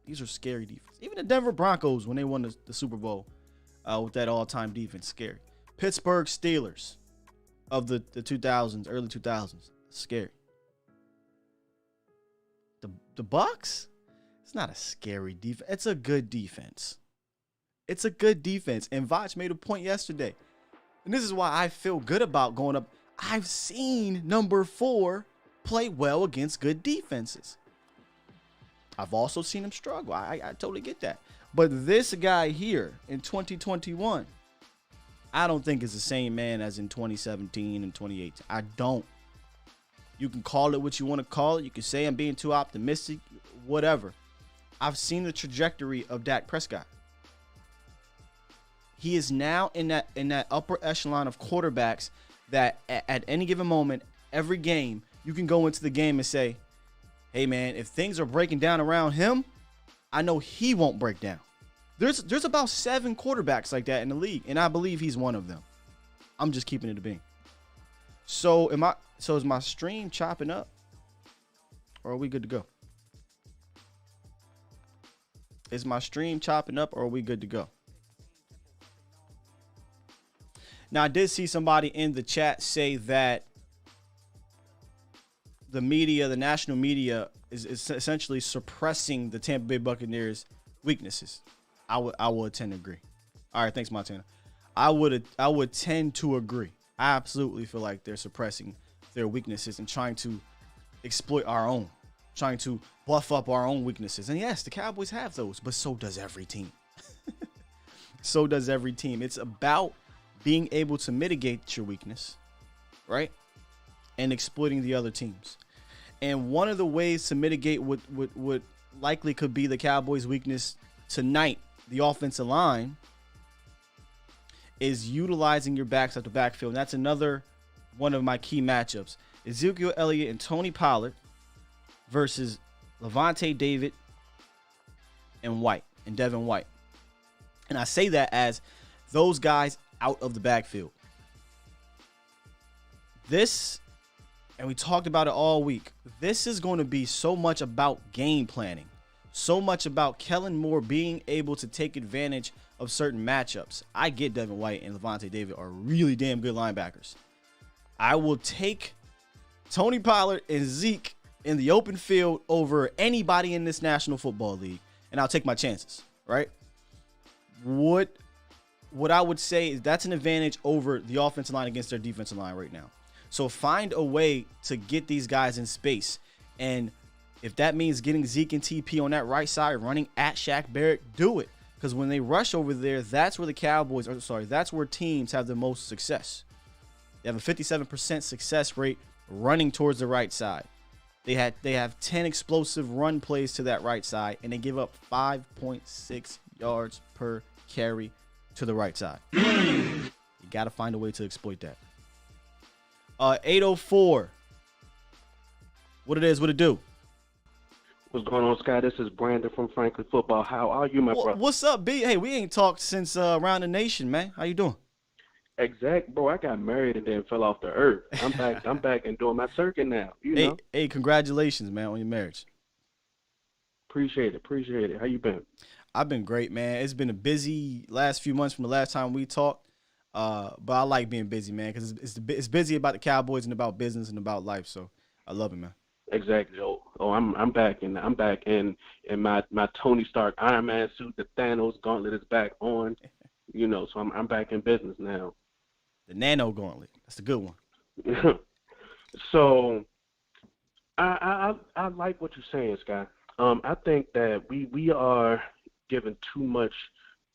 These are scary defense. Even the Denver Broncos, when they won the Super Bowl with that all-time defense, scary. Pittsburgh Steelers of the 2000s, early 2000s. Scary. The Bucks? It's not a scary defense. It's a good defense. It's a good defense. And Vach made a point yesterday. And this is why I feel good about going up. I've seen number 4 play well against good defenses. I've also seen him struggle. I totally get that. But this guy here in 2021, I don't think is the same man as in 2017 and 2018. I don't. You can call it what you want to call it. You can say I'm being too optimistic, whatever. I've seen the trajectory of Dak Prescott. He is now in that upper echelon of quarterbacks that at any given moment, every game, you can go into the game and say, hey, man, if things are breaking down around him, I know he won't break down. There's about 7 quarterbacks like that in the league, and I believe he's one of them. I'm just keeping it a bean. So is my stream chopping up, or are we good to go? Is my stream chopping up, or are we good to go? Now, I did see somebody in the chat say that the media, the national media, is essentially suppressing the Tampa Bay Buccaneers' weaknesses. I would tend to agree. All right, thanks, Montana. I would tend to agree. I absolutely feel like they're suppressing their weaknesses and trying to exploit our own, trying to buff up our own weaknesses. And yes, the Cowboys have those, but so does every team. So does every team. It's about being able to mitigate your weakness, right? And exploiting the other teams. And one of the ways to mitigate what likely could be the Cowboys' weakness tonight, the offensive line, is utilizing your backs at the backfield. And that's another one of my key matchups. Ezekiel Elliott and Tony Pollard versus Levante David and Devin White. And I say that as those guys out of the backfield. This, and we talked about it all week, this is going to be so much about game planning, so much about Kellen Moore being able to take advantage of certain matchups. I get Devin White and Levante David are really damn good linebackers. I will take Tony Pollard and Zeke in the open field over anybody in this National Football League, and I'll take my chances, right? What I would say is that's an advantage over the offensive line against their defensive line right now. So find a way to get these guys in space. And if that means getting Zeke and TP on that right side, running at Shaq Barrett, do it. Because when they rush over there, that's where that's where teams have the most success. They have a 57% success rate running towards the right side. They have 10 explosive run plays to that right side, and they give up 5.6 yards per carry to the right side. You got to find a way to exploit that. 804. What it do?
What's going on, Sky? This is Brandon from Franklin Football. How are you, my brother?
What's up, B? Hey, we ain't talked since Around the Nation, man. How you doing?
Exact, bro. I got married and then fell off the earth. I'm back. I'm back and doing my circuit now. You know.
Hey, congratulations, man, on your marriage.
Appreciate it. How you been?
I've been great, man. It's been a busy last few months from the last time we talked. But I like being busy, man, because it's busy about the Cowboys and about business and about life. So I love it, man.
Exactly. Oh, I'm back in my Tony Stark Iron Man suit. The Thanos gauntlet is back on. You know, so I'm back in business now.
The Nano Gauntlet. That's a good one.
So I like what you're saying, Scott. I think that we are giving too much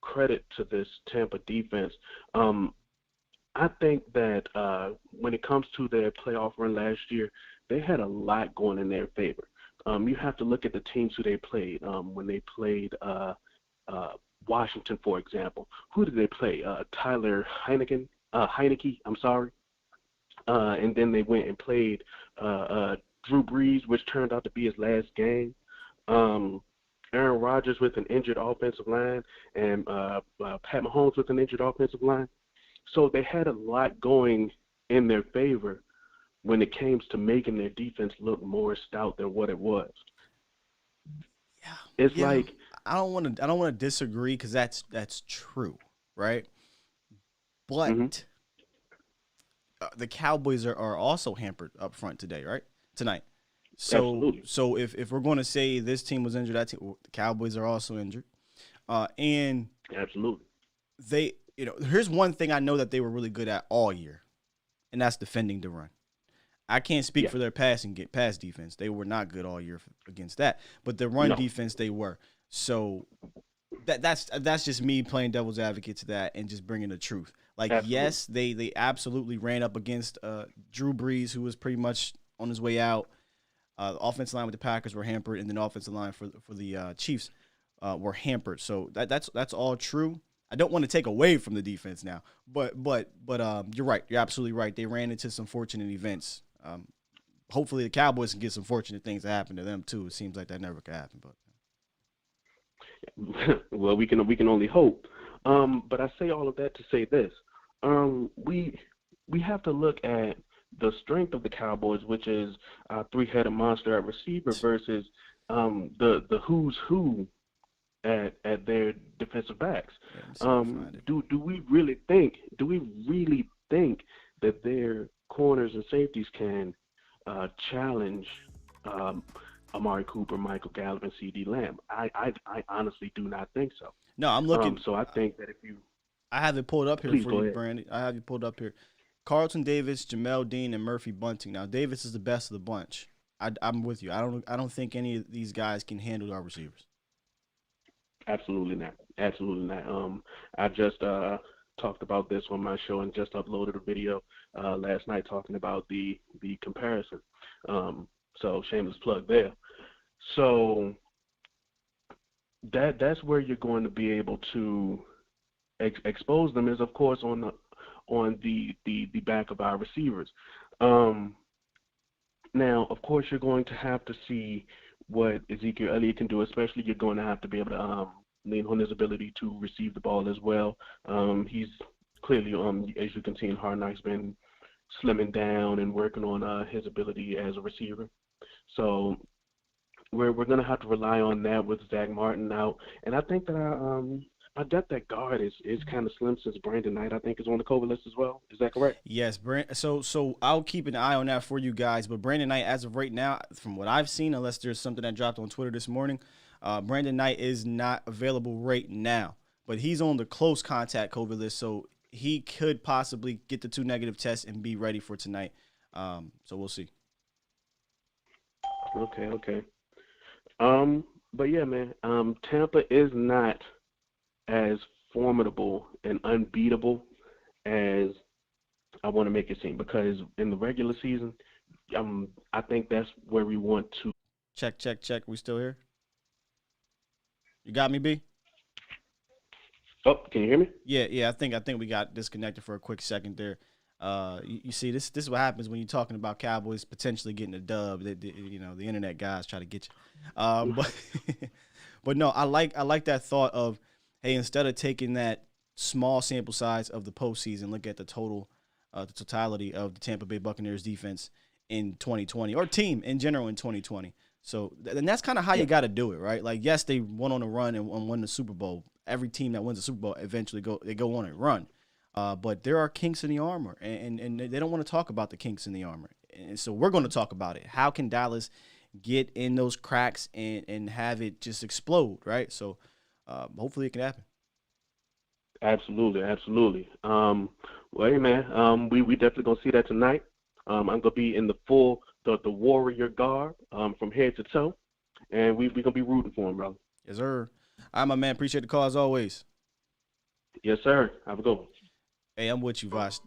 credit to this Tampa defense. I think that when it comes to their playoff run last year, they had a lot going in their favor. You have to look at the teams who they played. When they played Washington, for example, who did they play? Tyler Heineke, I'm sorry. And then they went and played Drew Brees, which turned out to be his last game. Aaron Rodgers with an injured offensive line, and Pat Mahomes with an injured offensive line. So they had a lot going in their favor when it came to making their defense look more stout than what it was. Yeah, it's like
I don't want to disagree because that's true, right? But the Cowboys are also hampered up front tonight.
Absolutely.
So if we're going to say this team was injured, the Cowboys are also injured. And
absolutely,
here's one thing I know that they were really good at all year, and that's defending the run. I can't speak for their pass defense. They were not good all year against that, but the run defense they were. So that's just me playing devil's advocate to that and just bringing the truth. Like, yes, they absolutely ran up against Drew Brees, who was pretty much on his way out. The offensive line with the Packers were hampered, and then the offensive line for the Chiefs were hampered. So that's all true. I don't want to take away from the defense now, but you're right. You're absolutely right. They ran into some fortunate events. Hopefully the Cowboys can get some fortunate things to happen to them too. It seems like that never could happen,
but well, we can only hope. But I say all of that to say this: we have to look at the strength of the Cowboys, which is a three-headed monster at receiver, versus the who's who at their defensive backs. Do we really think that their corners and safeties can challenge Amari Cooper, Michael Gallup, and CeeDee Lamb? I honestly do not think so.
No, I'm looking.
So I think that
I have it pulled up here for you,
ahead.
Brandon. I have it pulled up here. Carlton Davis, Jamel Dean, and Murphy Bunting. Now Davis is the best of the bunch. I'm with you. I don't think any of these guys can handle our receivers.
Absolutely not. I just talked about this on my show and just uploaded a video last night talking about the comparison. So shameless plug there. So that's where you're going to be able to expose them, is of course on the back of our receivers. Now, of course, you're going to have to see what Ezekiel Elliott can do. Especially, you're going to have to be able to lean on his ability to receive the ball as well. He's clearly, as you can see in Hard Knocks, been slimming down and working on his ability as a receiver. So we're going to have to rely on that with Zach Martin out. And I think that our depth at guard is kind of slim, since Brandon Knight, I think, is on the COVID list as well. Is that correct?
Yes, so I'll keep an eye on that for you guys. But Brandon Knight, as of right now, from what I've seen, unless there's something that dropped on Twitter this morning, Brandon Knight is not available right now. But he's on the close contact COVID list, so he could possibly get the 2 negative tests and be ready for tonight. So we'll see.
Okay. But yeah, man, Tampa is not as formidable and unbeatable as I want to make it seem, because in the regular season, I think that's where we want to.
Check. We still here? You got me, B?
Oh, can you hear me?
Yeah. I think we got disconnected for a quick second there. You see, this is what happens when you're talking about Cowboys potentially getting a dub. The internet guys try to get you. But no, I like that thought of, hey, instead of taking that small sample size of the postseason, look at the totality of the Tampa Bay Buccaneers defense in 2020, or team in general in 2020. So, and that's kind of how you got to do it, right? Like, yes, they went on a run and won the Super Bowl. Every team that wins the Super Bowl eventually go on a run. But there are kinks in the armor, and they don't want to talk about the kinks in the armor. And so we're going to talk about it. How can Dallas get in those cracks and have it just explode, right? So hopefully it can happen.
Absolutely. Well, hey, man, we definitely going to see that tonight. I'm going to be in the full the Warrior garb from head to toe, and we're going to be rooting for him, brother.
Yes, sir. All right, my man. Appreciate the call as always.
Yes, sir. Have a good one.
Hey, I'm with you, Vosh.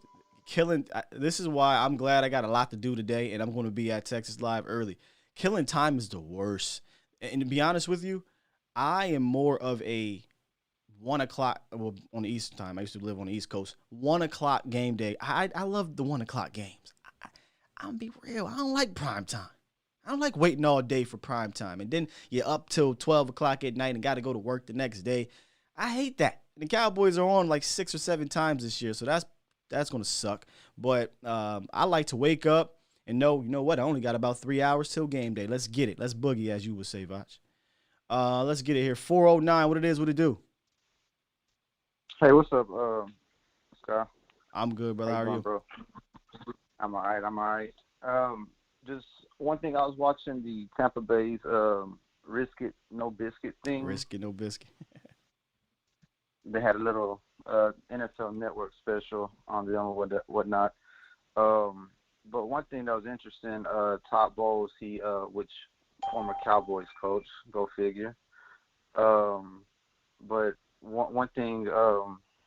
This is why I'm glad I got a lot to do today, and I'm going to be at Texas Live early. Killing time is the worst. And to be honest with you, I am more of a 1 o'clock, well, on the Eastern time. I used to live on the East Coast. 1 o'clock game day. I love the 1 o'clock games. I'm going to be real. I don't like prime time. I don't like waiting all day for prime time. And then you're up till 12 o'clock at night and got to go to work the next day. I hate that. The Cowboys are on like 6 or 7 times this year, so that's going to suck. But I like to wake up and know, you know what, I only got about 3 hours till game day. Let's get it. Let's boogie, as you would say, Voch. Let's get it here. 409, what it do?
Hey, what's up, Sky?
I'm good, brother. How are you?
Bro? I'm all right. Just one thing, I was watching the Tampa Bay's Risk It, No Biscuit thing.
Risk it, no biscuit.
They had a little NFL Network special on them and whatnot. But one thing that was interesting, Todd Bowles, which former Cowboys coach, go figure. But one thing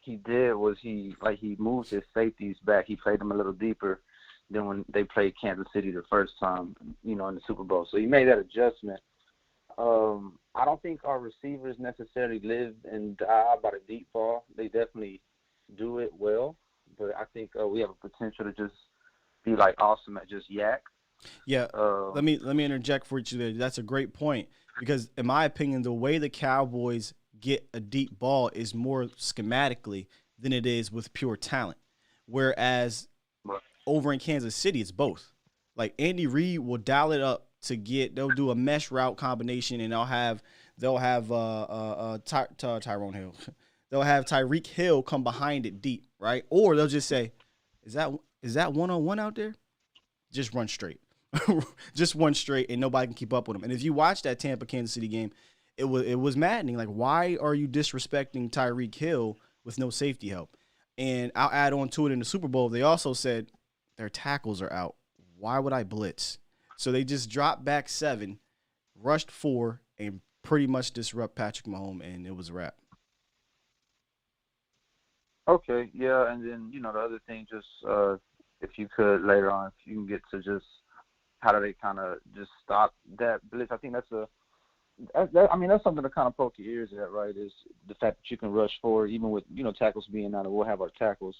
he did was he moved his safeties back. He played them a little deeper than when they played Kansas City the first time, in the Super Bowl. So he made that adjustment. I don't think our receivers necessarily live and die by the deep ball. They definitely do it well, but I think we have a potential to just be awesome at just yak.
Yeah, let me interject for you there. That's a great point because, in my opinion, the way the Cowboys get a deep ball is more schematically than it is with pure talent. Whereas over in Kansas City, it's both. Like Andy Reid will dial it up they'll do a mesh route combination, and they'll have Tyrone Hill. They'll have Tyreek Hill come behind it deep, right? Or they'll just say, is that one-on-one out there? Just run straight. Just one straight, and nobody can keep up with him. And if you watch that Tampa-Kansas City game, it was maddening. Like, why are you disrespecting Tyreek Hill with no safety help? And I'll add on to it in the Super Bowl. They also said their tackles are out. Why would I blitz? So they just dropped back 7, rushed 4, and pretty much disrupt Patrick Mahomes, and it was a wrap.
Okay, yeah, and then, the other thing, just if you could later on, if you can get to just how do they kind of just stop that blitz. I think that's something to kind of poke your ears at, right, is the fact that you can rush 4, even with, tackles being out, we'll have our tackles.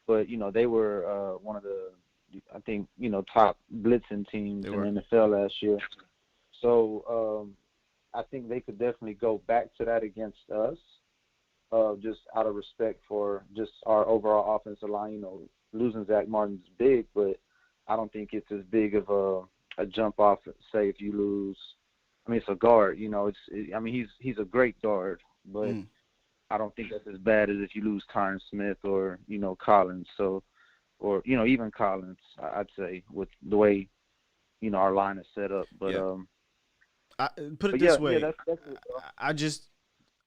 But, they were one of the, I think, top blitzing teams in the NFL last year. So I think they could definitely go back to that against us, just out of respect for just our overall offensive line. Losing Zach Martin's big, but I don't think it's as big of a jump off, say, if you lose. I mean, it's a guard, he's a great guard, but I don't think that's as bad as if you lose Tyron Smith or, Collins. So, or, even Collins, I'd say, with the way, our line is set up. But
put it this way, that's it, I just,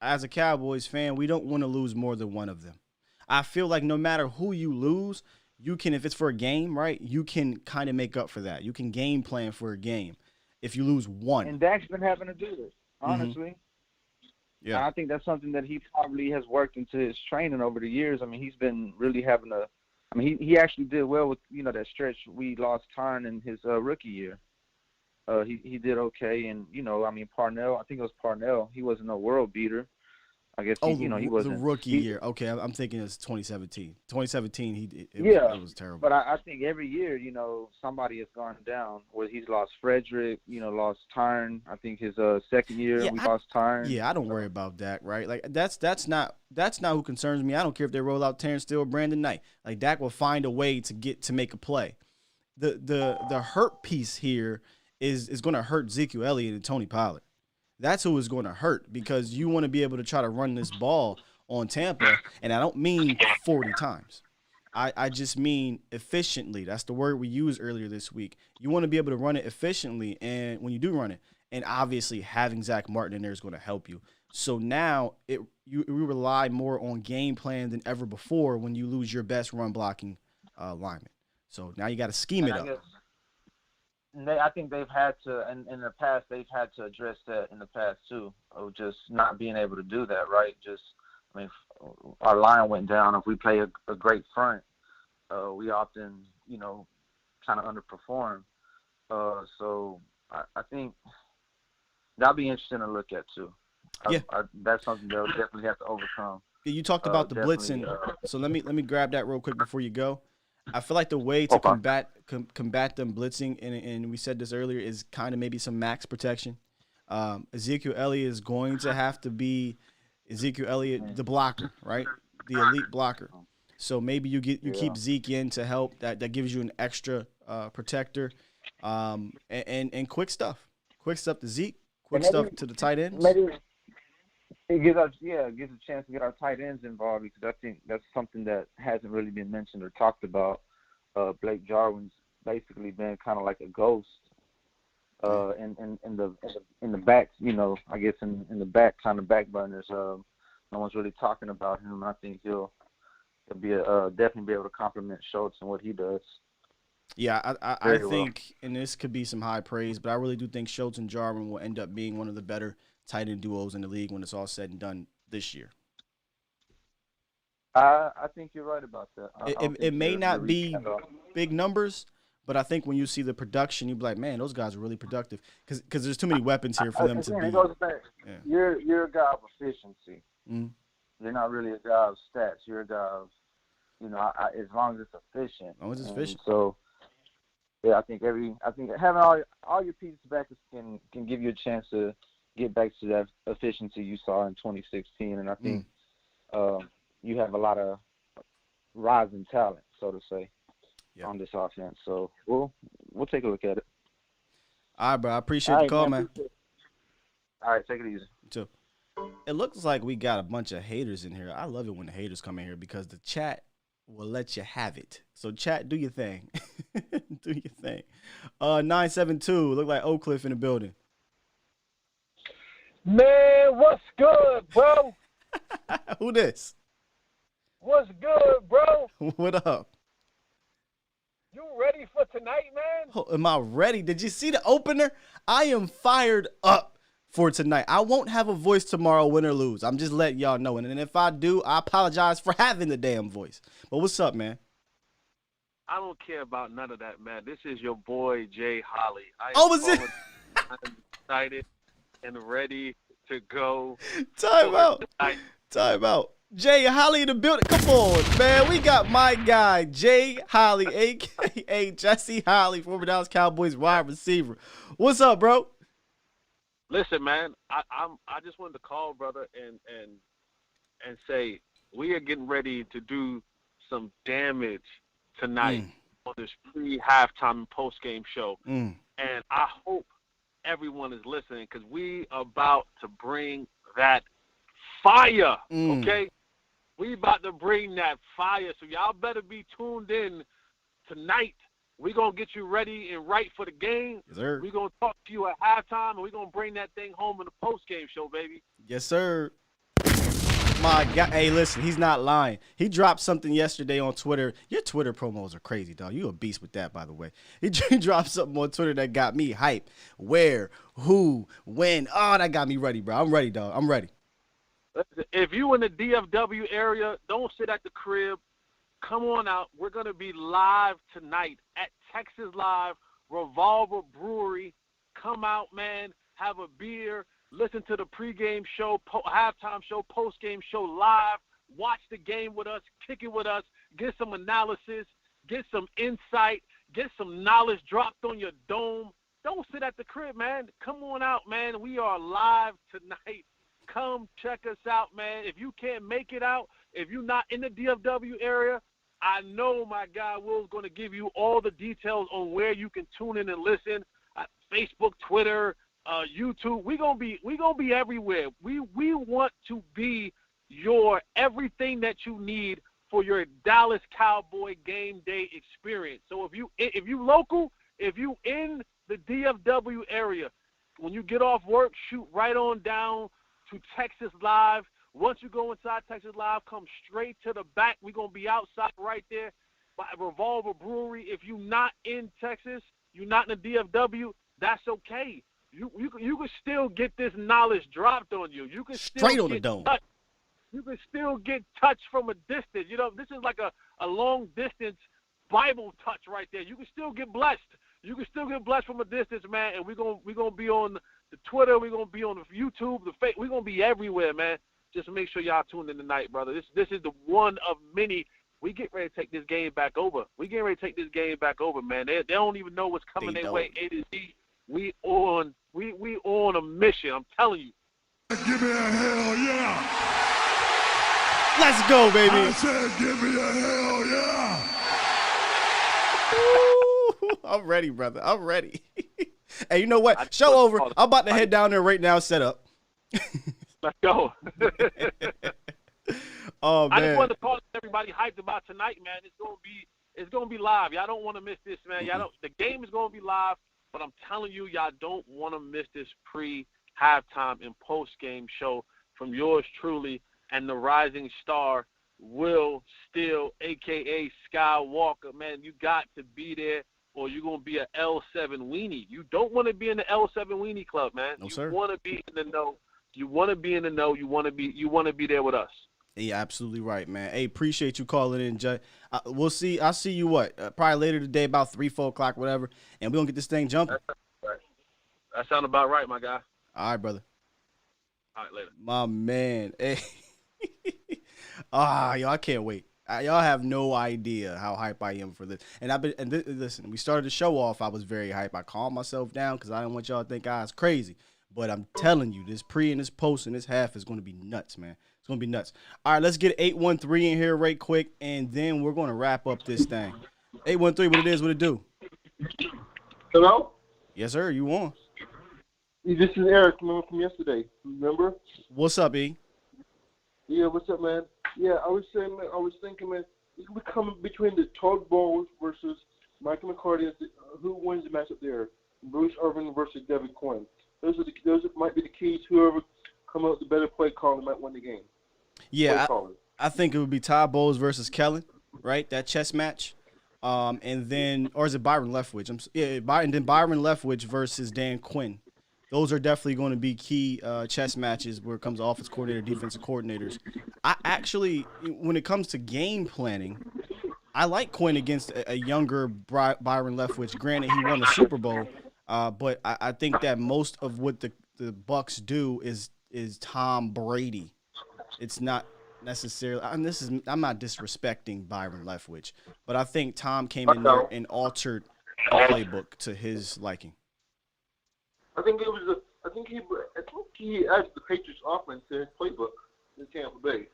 as a Cowboys fan, we don't want to lose more than one of them. I feel like no matter who you lose, you can, if it's for a game, right, you can kind of make up for that. You can game plan for a game if you lose one.
And Dak's been having to do this, honestly.
Mm-hmm. Yeah.
And I think that's something that he probably has worked into his training over the years. I mean, he's been really having to – he actually did well with, that stretch we lost Tyron in his rookie year. He did okay. And, Parnell, I think it was Parnell. He wasn't a world beater. I guess he wasn't.
The rookie year. Okay, I'm thinking it's 2017. 2017, it was terrible.
But I think every year, somebody has gone down. Where he's lost Frederick, lost Tyron. I think his second year we lost Tyron.
Yeah, I don't worry about Dak, right? Like that's not who concerns me. I don't care if they roll out Terrence Steele or Brandon Knight. Like Dak will find a way to make a play. The hurt piece here is going to hurt Ezekiel Elliott and Tony Pollard. That's who is going to hurt because you want to be able to try to run this ball on Tampa, and I don't mean 40 times. I just mean efficiently. That's the word we used earlier this week. You want to be able to run it efficiently, and when you do run it, and obviously having Zach Martin in there is going to help you. So now you rely more on game plan than ever before when you lose your best run blocking lineman. So now you got to scheme it up.
I think they've had to, and in the past, they've had to address that in the past too, of just not being able to do that, right? Our line went down. If we play a great front, we often, kind of underperform. So I think that'll be interesting to look at too.
Yeah.
That's something they'll definitely have to overcome.
You talked about the blitzing, so let me grab that real quick before you go. I feel like the way to combat them blitzing, and we said this earlier, is kind of maybe some max protection. Ezekiel Elliott is going to have to be Ezekiel Elliott, the blocker, right? The elite blocker. So maybe you keep Zeke in to help. That gives you an extra protector, and quick stuff. Quick stuff to Zeke. Quick stuff to the tight ends.
Maybe it gives a chance to get our tight ends involved because I think that's something that hasn't really been mentioned or talked about. Blake Jarwin's basically been kind of like a ghost in the back, I guess in the back kind of back burners. No one's really talking about him. I think he'll be definitely be able to complement Schultz and what he does.
Yeah, I think, and this could be some high praise, but I really do think Schultz and Jarwin will end up being one of the better tight end duos in the league when it's all said and done this year.
I think you're right about that.
It may not be big numbers, but I think when you see the production, you'll be like, man, those guys are really productive because there's too many weapons here for them to be.
It goes back. Yeah. You're a guy of efficiency.
Mm-hmm.
You're not really a guy of stats. You're a guy of, as long as it's efficient.
As long as it's efficient.
So, yeah, I think having all your pieces back can give you a chance to get back to that efficiency you saw in 2016, and I think you have a lot of rising talent, so to say, on this offense. So we'll take a look at it.
All right, bro. I appreciate the call, man.
All right, take it easy.
You too. It looks like we got a bunch of haters in here. I love it when the haters come in here because the chat will let you have it. So chat, do your thing. Do your thing. 972, look like Oak Cliff in the building.
Man, what's good, bro?
Who this?
What's good, bro?
What up?
You ready for tonight, man?
Oh, am I ready? Did you see the opener? I am fired up for tonight. I won't have a voice tomorrow, win or lose. I'm just letting y'all know. And if I do, I apologize for having the damn voice. But what's up, man?
I don't care about none of that, man. This is your boy, Jay Holly. I'm excited and ready to go.
Time out. Jay Holly in the building. Come on, man. We got my guy, Jay Holly, a.k.a. Jesse Holly, former Dallas Cowboys wide receiver. What's up, bro?
Listen, man, I just wanted to call, brother, and say we are getting ready to do some damage tonight on this pre-halftime and post-game show. And I hope everyone is listening because we are about to bring that fire, okay? We about to bring that fire, so y'all better be tuned in tonight. We're going to get you ready and right for the game.
Yes, sir.
We're going to talk to you at halftime, and we're going to bring that thing home in the post-game show, baby.
Yes, sir. My God. Hey, listen, he's not lying. He dropped something yesterday on Twitter. Your Twitter promos are crazy, dog. You a beast with that, by the way. He dropped something on Twitter that got me hype. Where, who, when. Oh, that got me ready, bro. I'm ready, dog. I'm ready.
If you in the DFW area, don't sit at the crib. Come on out. We're going to be live tonight at Texas Live, Revolver Brewery. Come out, man. Have a beer. Listen to the pregame show, halftime show, postgame show live. Watch the game with us. Kick it with us. Get some analysis. Get some insight. Get some knowledge dropped on your dome. Don't sit at the crib, man. Come on out, man. We are live tonight. Come check us out, man. If you can't make it out, if you're not in the DFW area, I know my guy Will's going to give you all the details on where you can tune in and listen. Facebook, Twitter, YouTube. We're gonna be everywhere. We want to be your everything that you need for your Dallas Cowboy game day experience. So if you local, if you in the DFW area, when you get off work, shoot right on down to Texas Live. Once you go inside Texas Live, come straight to the back. We're going to be outside right there by Revolver Brewery. If you're not in Texas, you're not in the DFW, that's okay. You can still get this knowledge dropped on you. You can still
straight on the dome.
Touched. You can still get touched from a distance. You know, this is like a long-distance Bible touch right there. You can still get blessed. You can still get blessed from a distance, man, and we're gonna be on the Twitter. We're going to be on the YouTube, the Facebook. We're going to be everywhere, man. Just make sure y'all tune in tonight, brother. This is the one of many. We get ready to take this game back over. We get ready to take this game back over, man. They don't even know what's coming their way. A to Z. We on a mission. I'm telling you.
Give me a hell yeah.
Let's go, baby.
I said give me a hell yeah.
Ooh, I'm ready, brother. I'm ready. Hey, you know what? Show over. I'm about to head down there right now, set up.
Let's go.
Oh, man.
I just wanted to call everybody hyped about tonight, man. It's going to be
It's gonna be live. Y'all don't want to miss this, man. Y'all don't. The game is gonna be live, but I'm telling you, y'all don't want to miss this pre-halftime and post-game show from yours truly and the rising star Will Steele, aka Skywalker. Man, you got to be there, or you're gonna be an L7 weenie. You don't want to be in the L7 weenie club, man.
No, sir.
You want to be in the know. You want to be in the know. You want to be there with us.
Yeah, absolutely right, man. Hey, appreciate you calling in, Jay. We'll see. I'll see you probably later today, about 3, 4 o'clock, whatever, and we're gonna get this thing jumping.
That sounds about right, my guy.
All right, brother.
All right, later.
My man. Hey. Yo, I can't wait. Y'all have no idea how hype I am for this. And listen, we started the show off. I was very hype. I calmed myself down because I didn't want y'all to think I was crazy. But I'm telling you, this pre and this post and this half is going to be nuts, man. It's going to be nuts. All right, let's get 813 in here right quick, and then we're going to wrap up this thing. 813, what it is, what it do?
Hello?
Yes, sir, you on.
This is Eric from yesterday. Remember?
What's up, E?
Yeah, what's up, man? Yeah, I was thinking, man, it could be coming between the Todd Bowles versus Michael McCarty. Who wins the matchup there? Bruce Irvin versus Devin Quinn. Those might be the keys. Whoever come up with the better play caller might win the game.
Yeah, I think it would be Todd Bowles versus Kellen, right? That chess match. And then, or is it Byron Leftwich? And then Byron Leftwich versus Dan Quinn. Those are definitely going to be key chess matches where it comes to offensive coordinator, defensive coordinators. I actually, when it comes to game planning, I like Quinn against a younger Byron Leftwich. Granted, he won the Super Bowl, but I think that most of what the Bucks do is Tom Brady. It's not necessarily, and I'm not disrespecting Byron Leftwich, but I think Tom came in there and altered the playbook to his liking.
I think he added the Patriots offense to his playbook in Tampa Bay.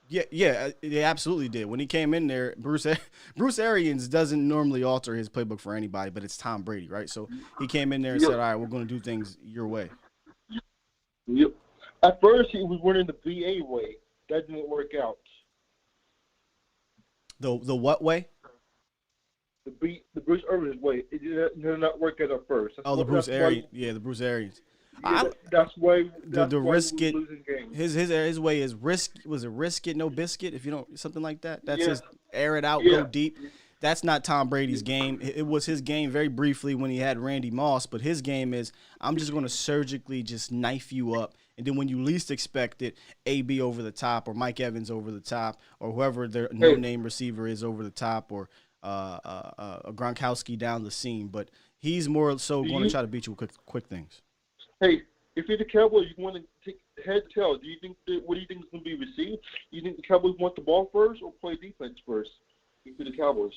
Yeah, they absolutely did. When he came in there, Bruce Arians doesn't normally alter his playbook for anybody, but it's Tom Brady, right? So he came in there and said, all right, we're going to do things your way.
Yep. At first, he was running the BA way. That didn't work out.
The what way?
The Bruce Irvin way. It did not work out at first.
The Bruce Arians. Yeah, the Bruce Arians.
Yeah, that's why
the risk it.
Losing games.
His way is risk. Was it risk it, no biscuit? If you don't, something like that. That's his air it out, go deep. That's not Tom Brady's game. It was his game very briefly when he had Randy Moss, but his game is I'm just going to surgically just knife you up, and then when you least expect it, AB over the top, or Mike Evans over the top, or whoever their no-name receiver is over the top, or Gronkowski down the seam. But he's more so going to try to beat you with quick things.
Hey, if you're the Cowboys, you want to take head to tail. What do you think is going to be received? Do you think the Cowboys want the ball first or play defense first? If you're the Cowboys.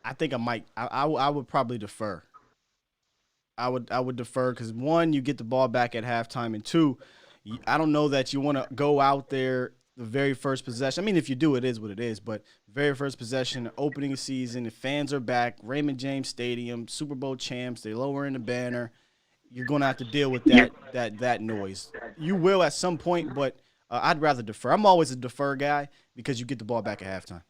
I think I would probably defer. I would defer because, one, you get the ball back at halftime, and two, I don't know that you want to go out there the very first possession. I mean, if you do, it is what it is, but very first possession, opening season, the fans are back, Raymond James Stadium, Super Bowl champs, they're lowering the banner. You're going to have to deal with that noise. You will at some point, but I'd rather defer. I'm always a defer guy because you get the ball back at halftime.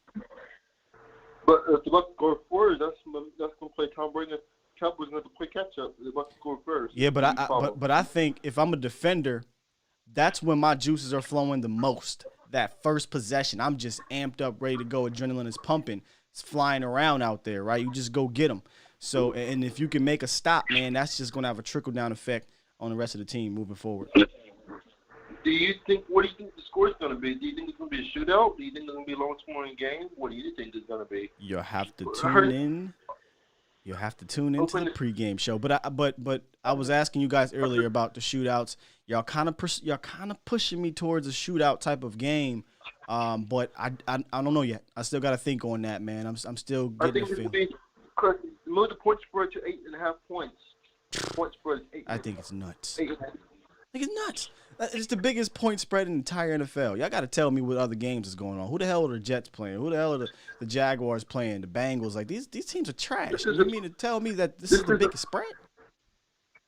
But if the Bucks go forward, that's going to play Tom Brady. The Cowboys going to play catch up. The Bucks go first.
Yeah, but I think if I'm a defender, that's when my juices are flowing the most. That first possession, I'm just amped up, ready to go. Adrenaline is pumping. It's flying around out there, right? You just go get them. So, and if you can make a stop, man, that's just going to have a trickle-down effect on the rest of the team moving forward.
What do you think the score is going to be? Do you think it's going to be a shootout? Do you think it's going to be a low-scoring game? What do you think it's going to be?
You'll have to tune in. You'll have to tune into the pregame show. But I was asking you guys earlier about the shootouts. Y'all kind of pushing me towards a shootout type of game. But I don't know yet. I still got to think on that, man. I'm still getting the feel.
Move the point spread to 8.5 points. Point spread is 8.
I think it's nuts. I think it's nuts. It's the biggest point spread in the entire NFL. Y'all got to tell me what other games is going on. Who the hell are the Jets playing? Who the hell are the Jaguars playing? The Bengals? Like these teams are trash. You mean to tell me that this is the biggest spread?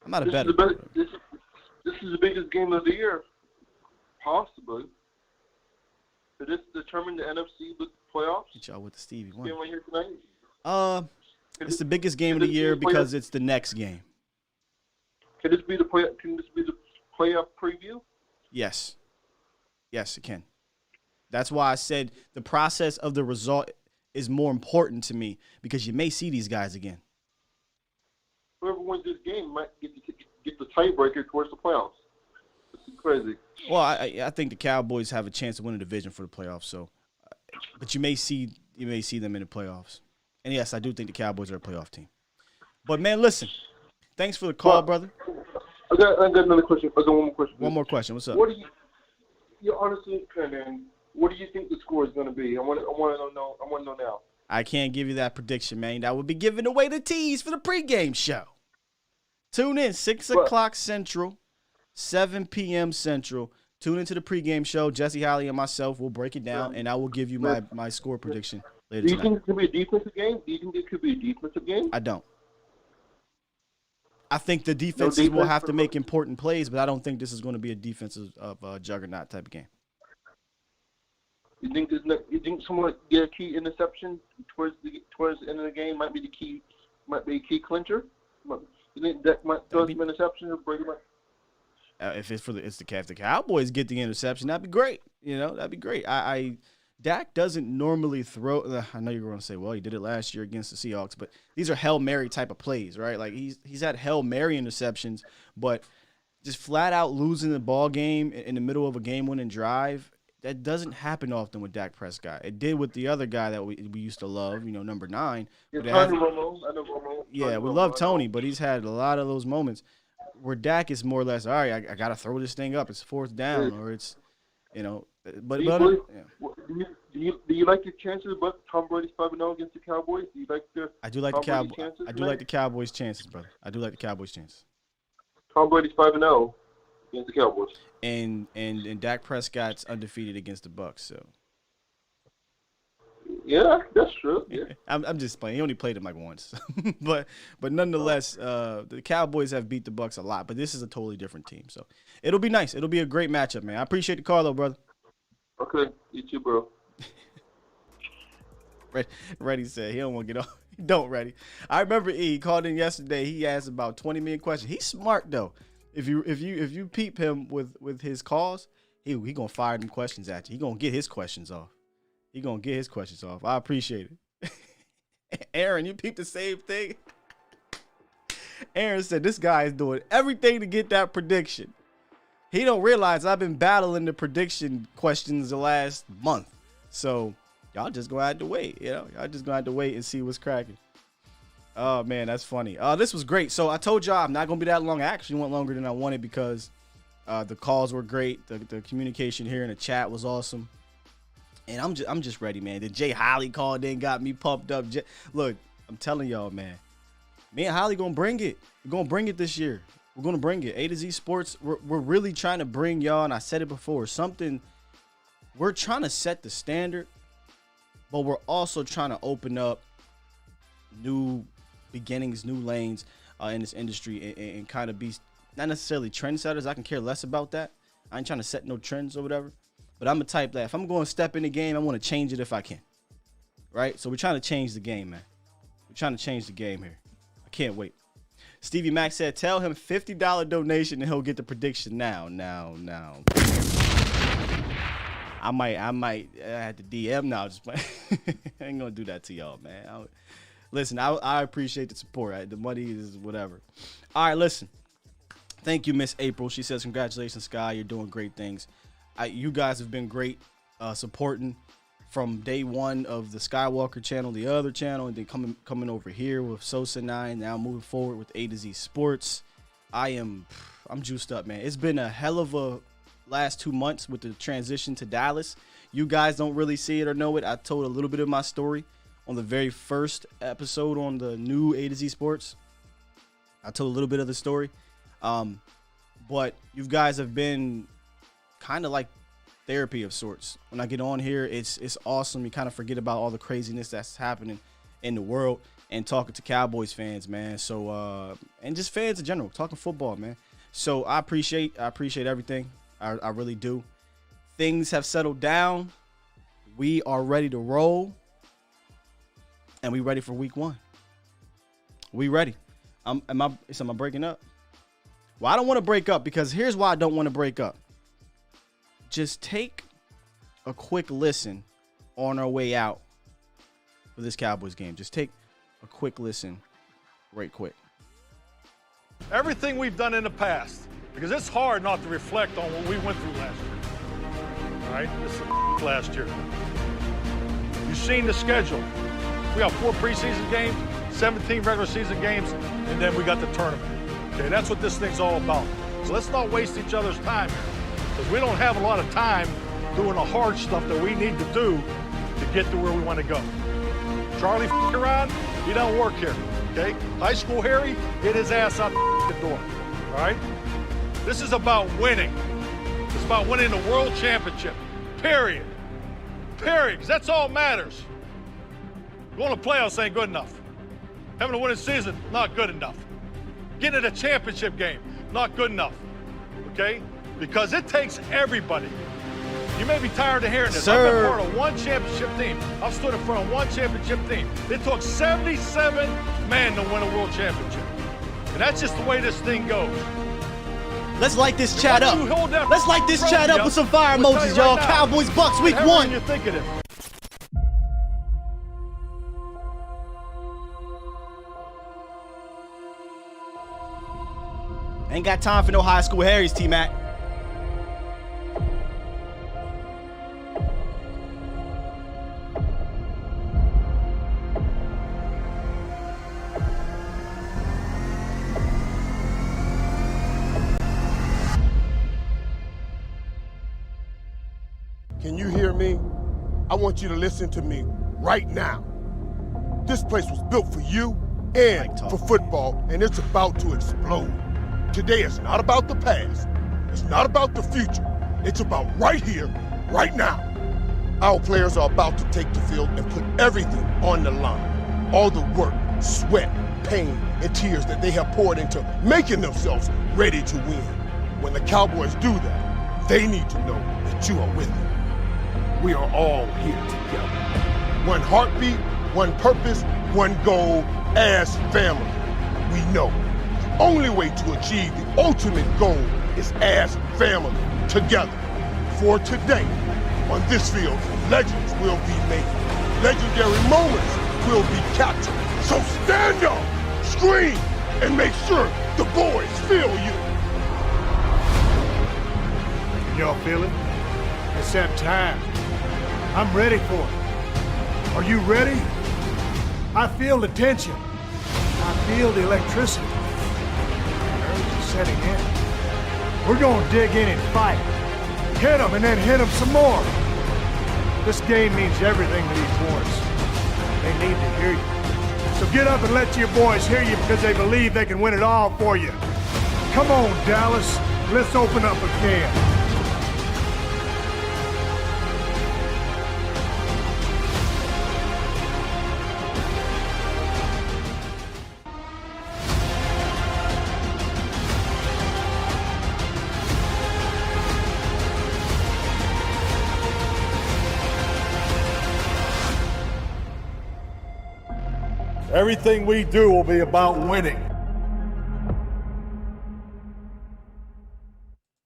I'm not a better.
This is the biggest game of the year, possibly. Did this determine the NFC playoffs?
Get y'all with the Stevie
Game
one.
right here tonight.
It's the biggest game of the year because it's the next game.
Can this be the playoff preview?
Yes. Yes, it can. That's why I said the process of the result is more important to me because you may see these guys again.
Whoever wins this game might get the tiebreaker towards the playoffs. This is crazy.
Well, I think the Cowboys have a chance to win a division for the playoffs. So, but you may see them in the playoffs. And yes, I do think the Cowboys are a playoff team. But man, listen, thanks for the call, brother.
I got another question. I got one more question.
One more question. What's up?
What do you honestly, man? What do you think the score is going to be? I want to know now.
I can't give you that prediction, man. That would be giving away the tease for the pregame show. Tune in 6 o'clock Central, 7 p.m. Central. Tune into the pregame show. Jesse Holly and myself will break it down, and I will give you my score prediction later tonight.
Do you think it could be a defensive game? Do you think it could be a defensive game?
I don't. I think the defenses will have to make important plays, but I don't think this is going to be a defensive juggernaut type of game.
You think someone get a key interception towards the end of the game might be a key clincher? You think that might throw some interception or break it up?
If the Cowboys get the interception, that'd be great. That'd be great. Dak doesn't normally throw. I know you're going to say, well, he did it last year against the Seahawks, but these are Hail Mary type of plays, right? Like he's had Hail Mary interceptions, but just flat out losing the ball game in the middle of a game-winning drive, that doesn't happen often with Dak Prescott. It did with the other guy that we used to love, number 9.
Yeah, Tony Romo. I know Romo.
Yeah, we love Tony, but he's had a lot of those moments where Dak is more or less, all right, I got to throw this thing up. It's 4th down, or it's, but
do you like your chances? But Tom Brady's 5-0 against the Cowboys. Do you like the?
I do like the Cowboys. I do like the Cowboys' chances, brother. I do like the Cowboys' chances.
Tom Brady's 5-0 against the Cowboys.
And Dak Prescott's undefeated against the Bucs. So.
Yeah, that's true. Yeah.
I'm just playing. He only played him like once, but nonetheless, the Cowboys have beat the Bucs a lot. But this is a totally different team, so it'll be nice. It'll be a great matchup, man. I appreciate the call, though, brother.
Okay, you too, bro.
Reddy said he don't want to get off. Don't, Reddy. I remember he called in yesterday. He asked about 20 million questions. He's smart though. If you peep him with his calls, he gonna fire them questions at you. He gonna get his questions off. I appreciate it. Aaron, you peeped the same thing. Aaron said this guy is doing everything to get that prediction. He don't realize I've been battling the prediction questions the last month. So y'all just gonna have to wait. Y'all just gonna have to wait and see what's cracking. Oh man, that's funny. This was great. So I told y'all I'm not gonna be that long. I actually went longer than I wanted because the calls were great. The communication here in the chat was awesome. And I'm just ready, man. The Jay Holly called in, got me pumped up. Look, I'm telling y'all, man. Me and Holly gonna bring it. We're gonna bring it this year. We're gonna bring it. A to Z Sports. We're really trying to bring y'all, and I said it before, something. We're trying to set the standard, but we're also trying to open up new beginnings, new lanes in this industry, and kind of be not necessarily trendsetters. I can care less about that. I ain't trying to set no trends or whatever. But I'm a type that if I'm going to step in the game, I want to change it if I can. Right? So we're trying to change the game, man. We're trying to change the game here. I can't wait. Stevie Mack said, tell him $50 donation and he'll get the prediction now. I might have to DM now. Just I ain't going to do that to y'all, man. Listen, I appreciate the support. Right? The money is whatever. All right, listen. Thank you, Miss April. She says, congratulations, Sky. You're doing great things. You guys have been great supporting from day one of the Skywalker channel, the other channel, and then coming over here with Sosa 9, now moving forward with A to Z Sports. I'm juiced up, man. It's been a hell of a last 2 months with the transition to Dallas. You guys don't really see it or know it. I told a little bit of my story on the very first episode on the new A to Z Sports. I told a little bit of the story. But you guys have been kind of like therapy of sorts. When I get on here, it's awesome. You kind of forget about all the craziness that's happening in the world and talking to Cowboys fans, man. So and just fans in general, talking football, man. So I appreciate everything. I really do. Things have settled down We are ready to roll, and we ready for week 1. We ready. Am I breaking up? Well, I don't want to break up because here's why I don't want to break up. Just take a quick listen on our way out for this Cowboys game. Just take a quick listen right quick.
Everything we've done in the past, because it's hard not to reflect on what we went through last year. All right? This is last year. You've seen the schedule. We got 4 preseason games, 17 regular season games, and then we got the tournament. Okay, that's what this thing's all about. So let's not waste each other's time here, because we don't have a lot of time doing the hard stuff that we need to do to get to where we want to go. Charlie around, he don't work here, okay? High school Harry, get his ass out the door, all right? This is about winning. It's about winning the world championship, period. Period, because that's all that matters. Going to playoffs ain't good enough. Having a winning season, not good enough. Getting to the championship game, not good enough, okay? Because it takes everybody. You may be tired of hearing this.
Sir.
I've been part of one championship team. I've stood in front of one championship team. It took 77 men to win a world championship. And that's just the way this thing goes.
Let's light this chat up. Let's light this chat up with some fire
I'm gonna tell
emojis,
you right
y'all.
now,
Cowboys Bucks week
whatever
1.
you think it is.
Ain't got time for no high school Harrys, T-Mac.
Can you hear me? I want you to listen to me right now. This place was built for you and for football, and it's about to explode. Today is not about the past. It's not about the future. It's about right here, right now. Our players are about to take the field and put everything on the line. All the work, sweat, pain, and tears that they have poured into making themselves ready to win. When the Cowboys do that, they need to know that you are with them. We are all here together. One heartbeat, one purpose, one goal as family. We know the only way to achieve the ultimate goal is as family, together. For today, on this field, legends will be made. Legendary moments will be captured. So stand up, scream, and make sure the boys feel you.
Y'all feel it? It's that time. I'm ready for it. Are you ready? I feel the tension. I feel the electricity. Nerves are setting in. We're gonna dig in and fight. Hit them and then hit them some more. This game means everything to these boys. They need to hear you. So get up and let your boys hear you because they believe they can win it all for you. Come on, Dallas. Let's open up a can.
Everything we do will be about winning.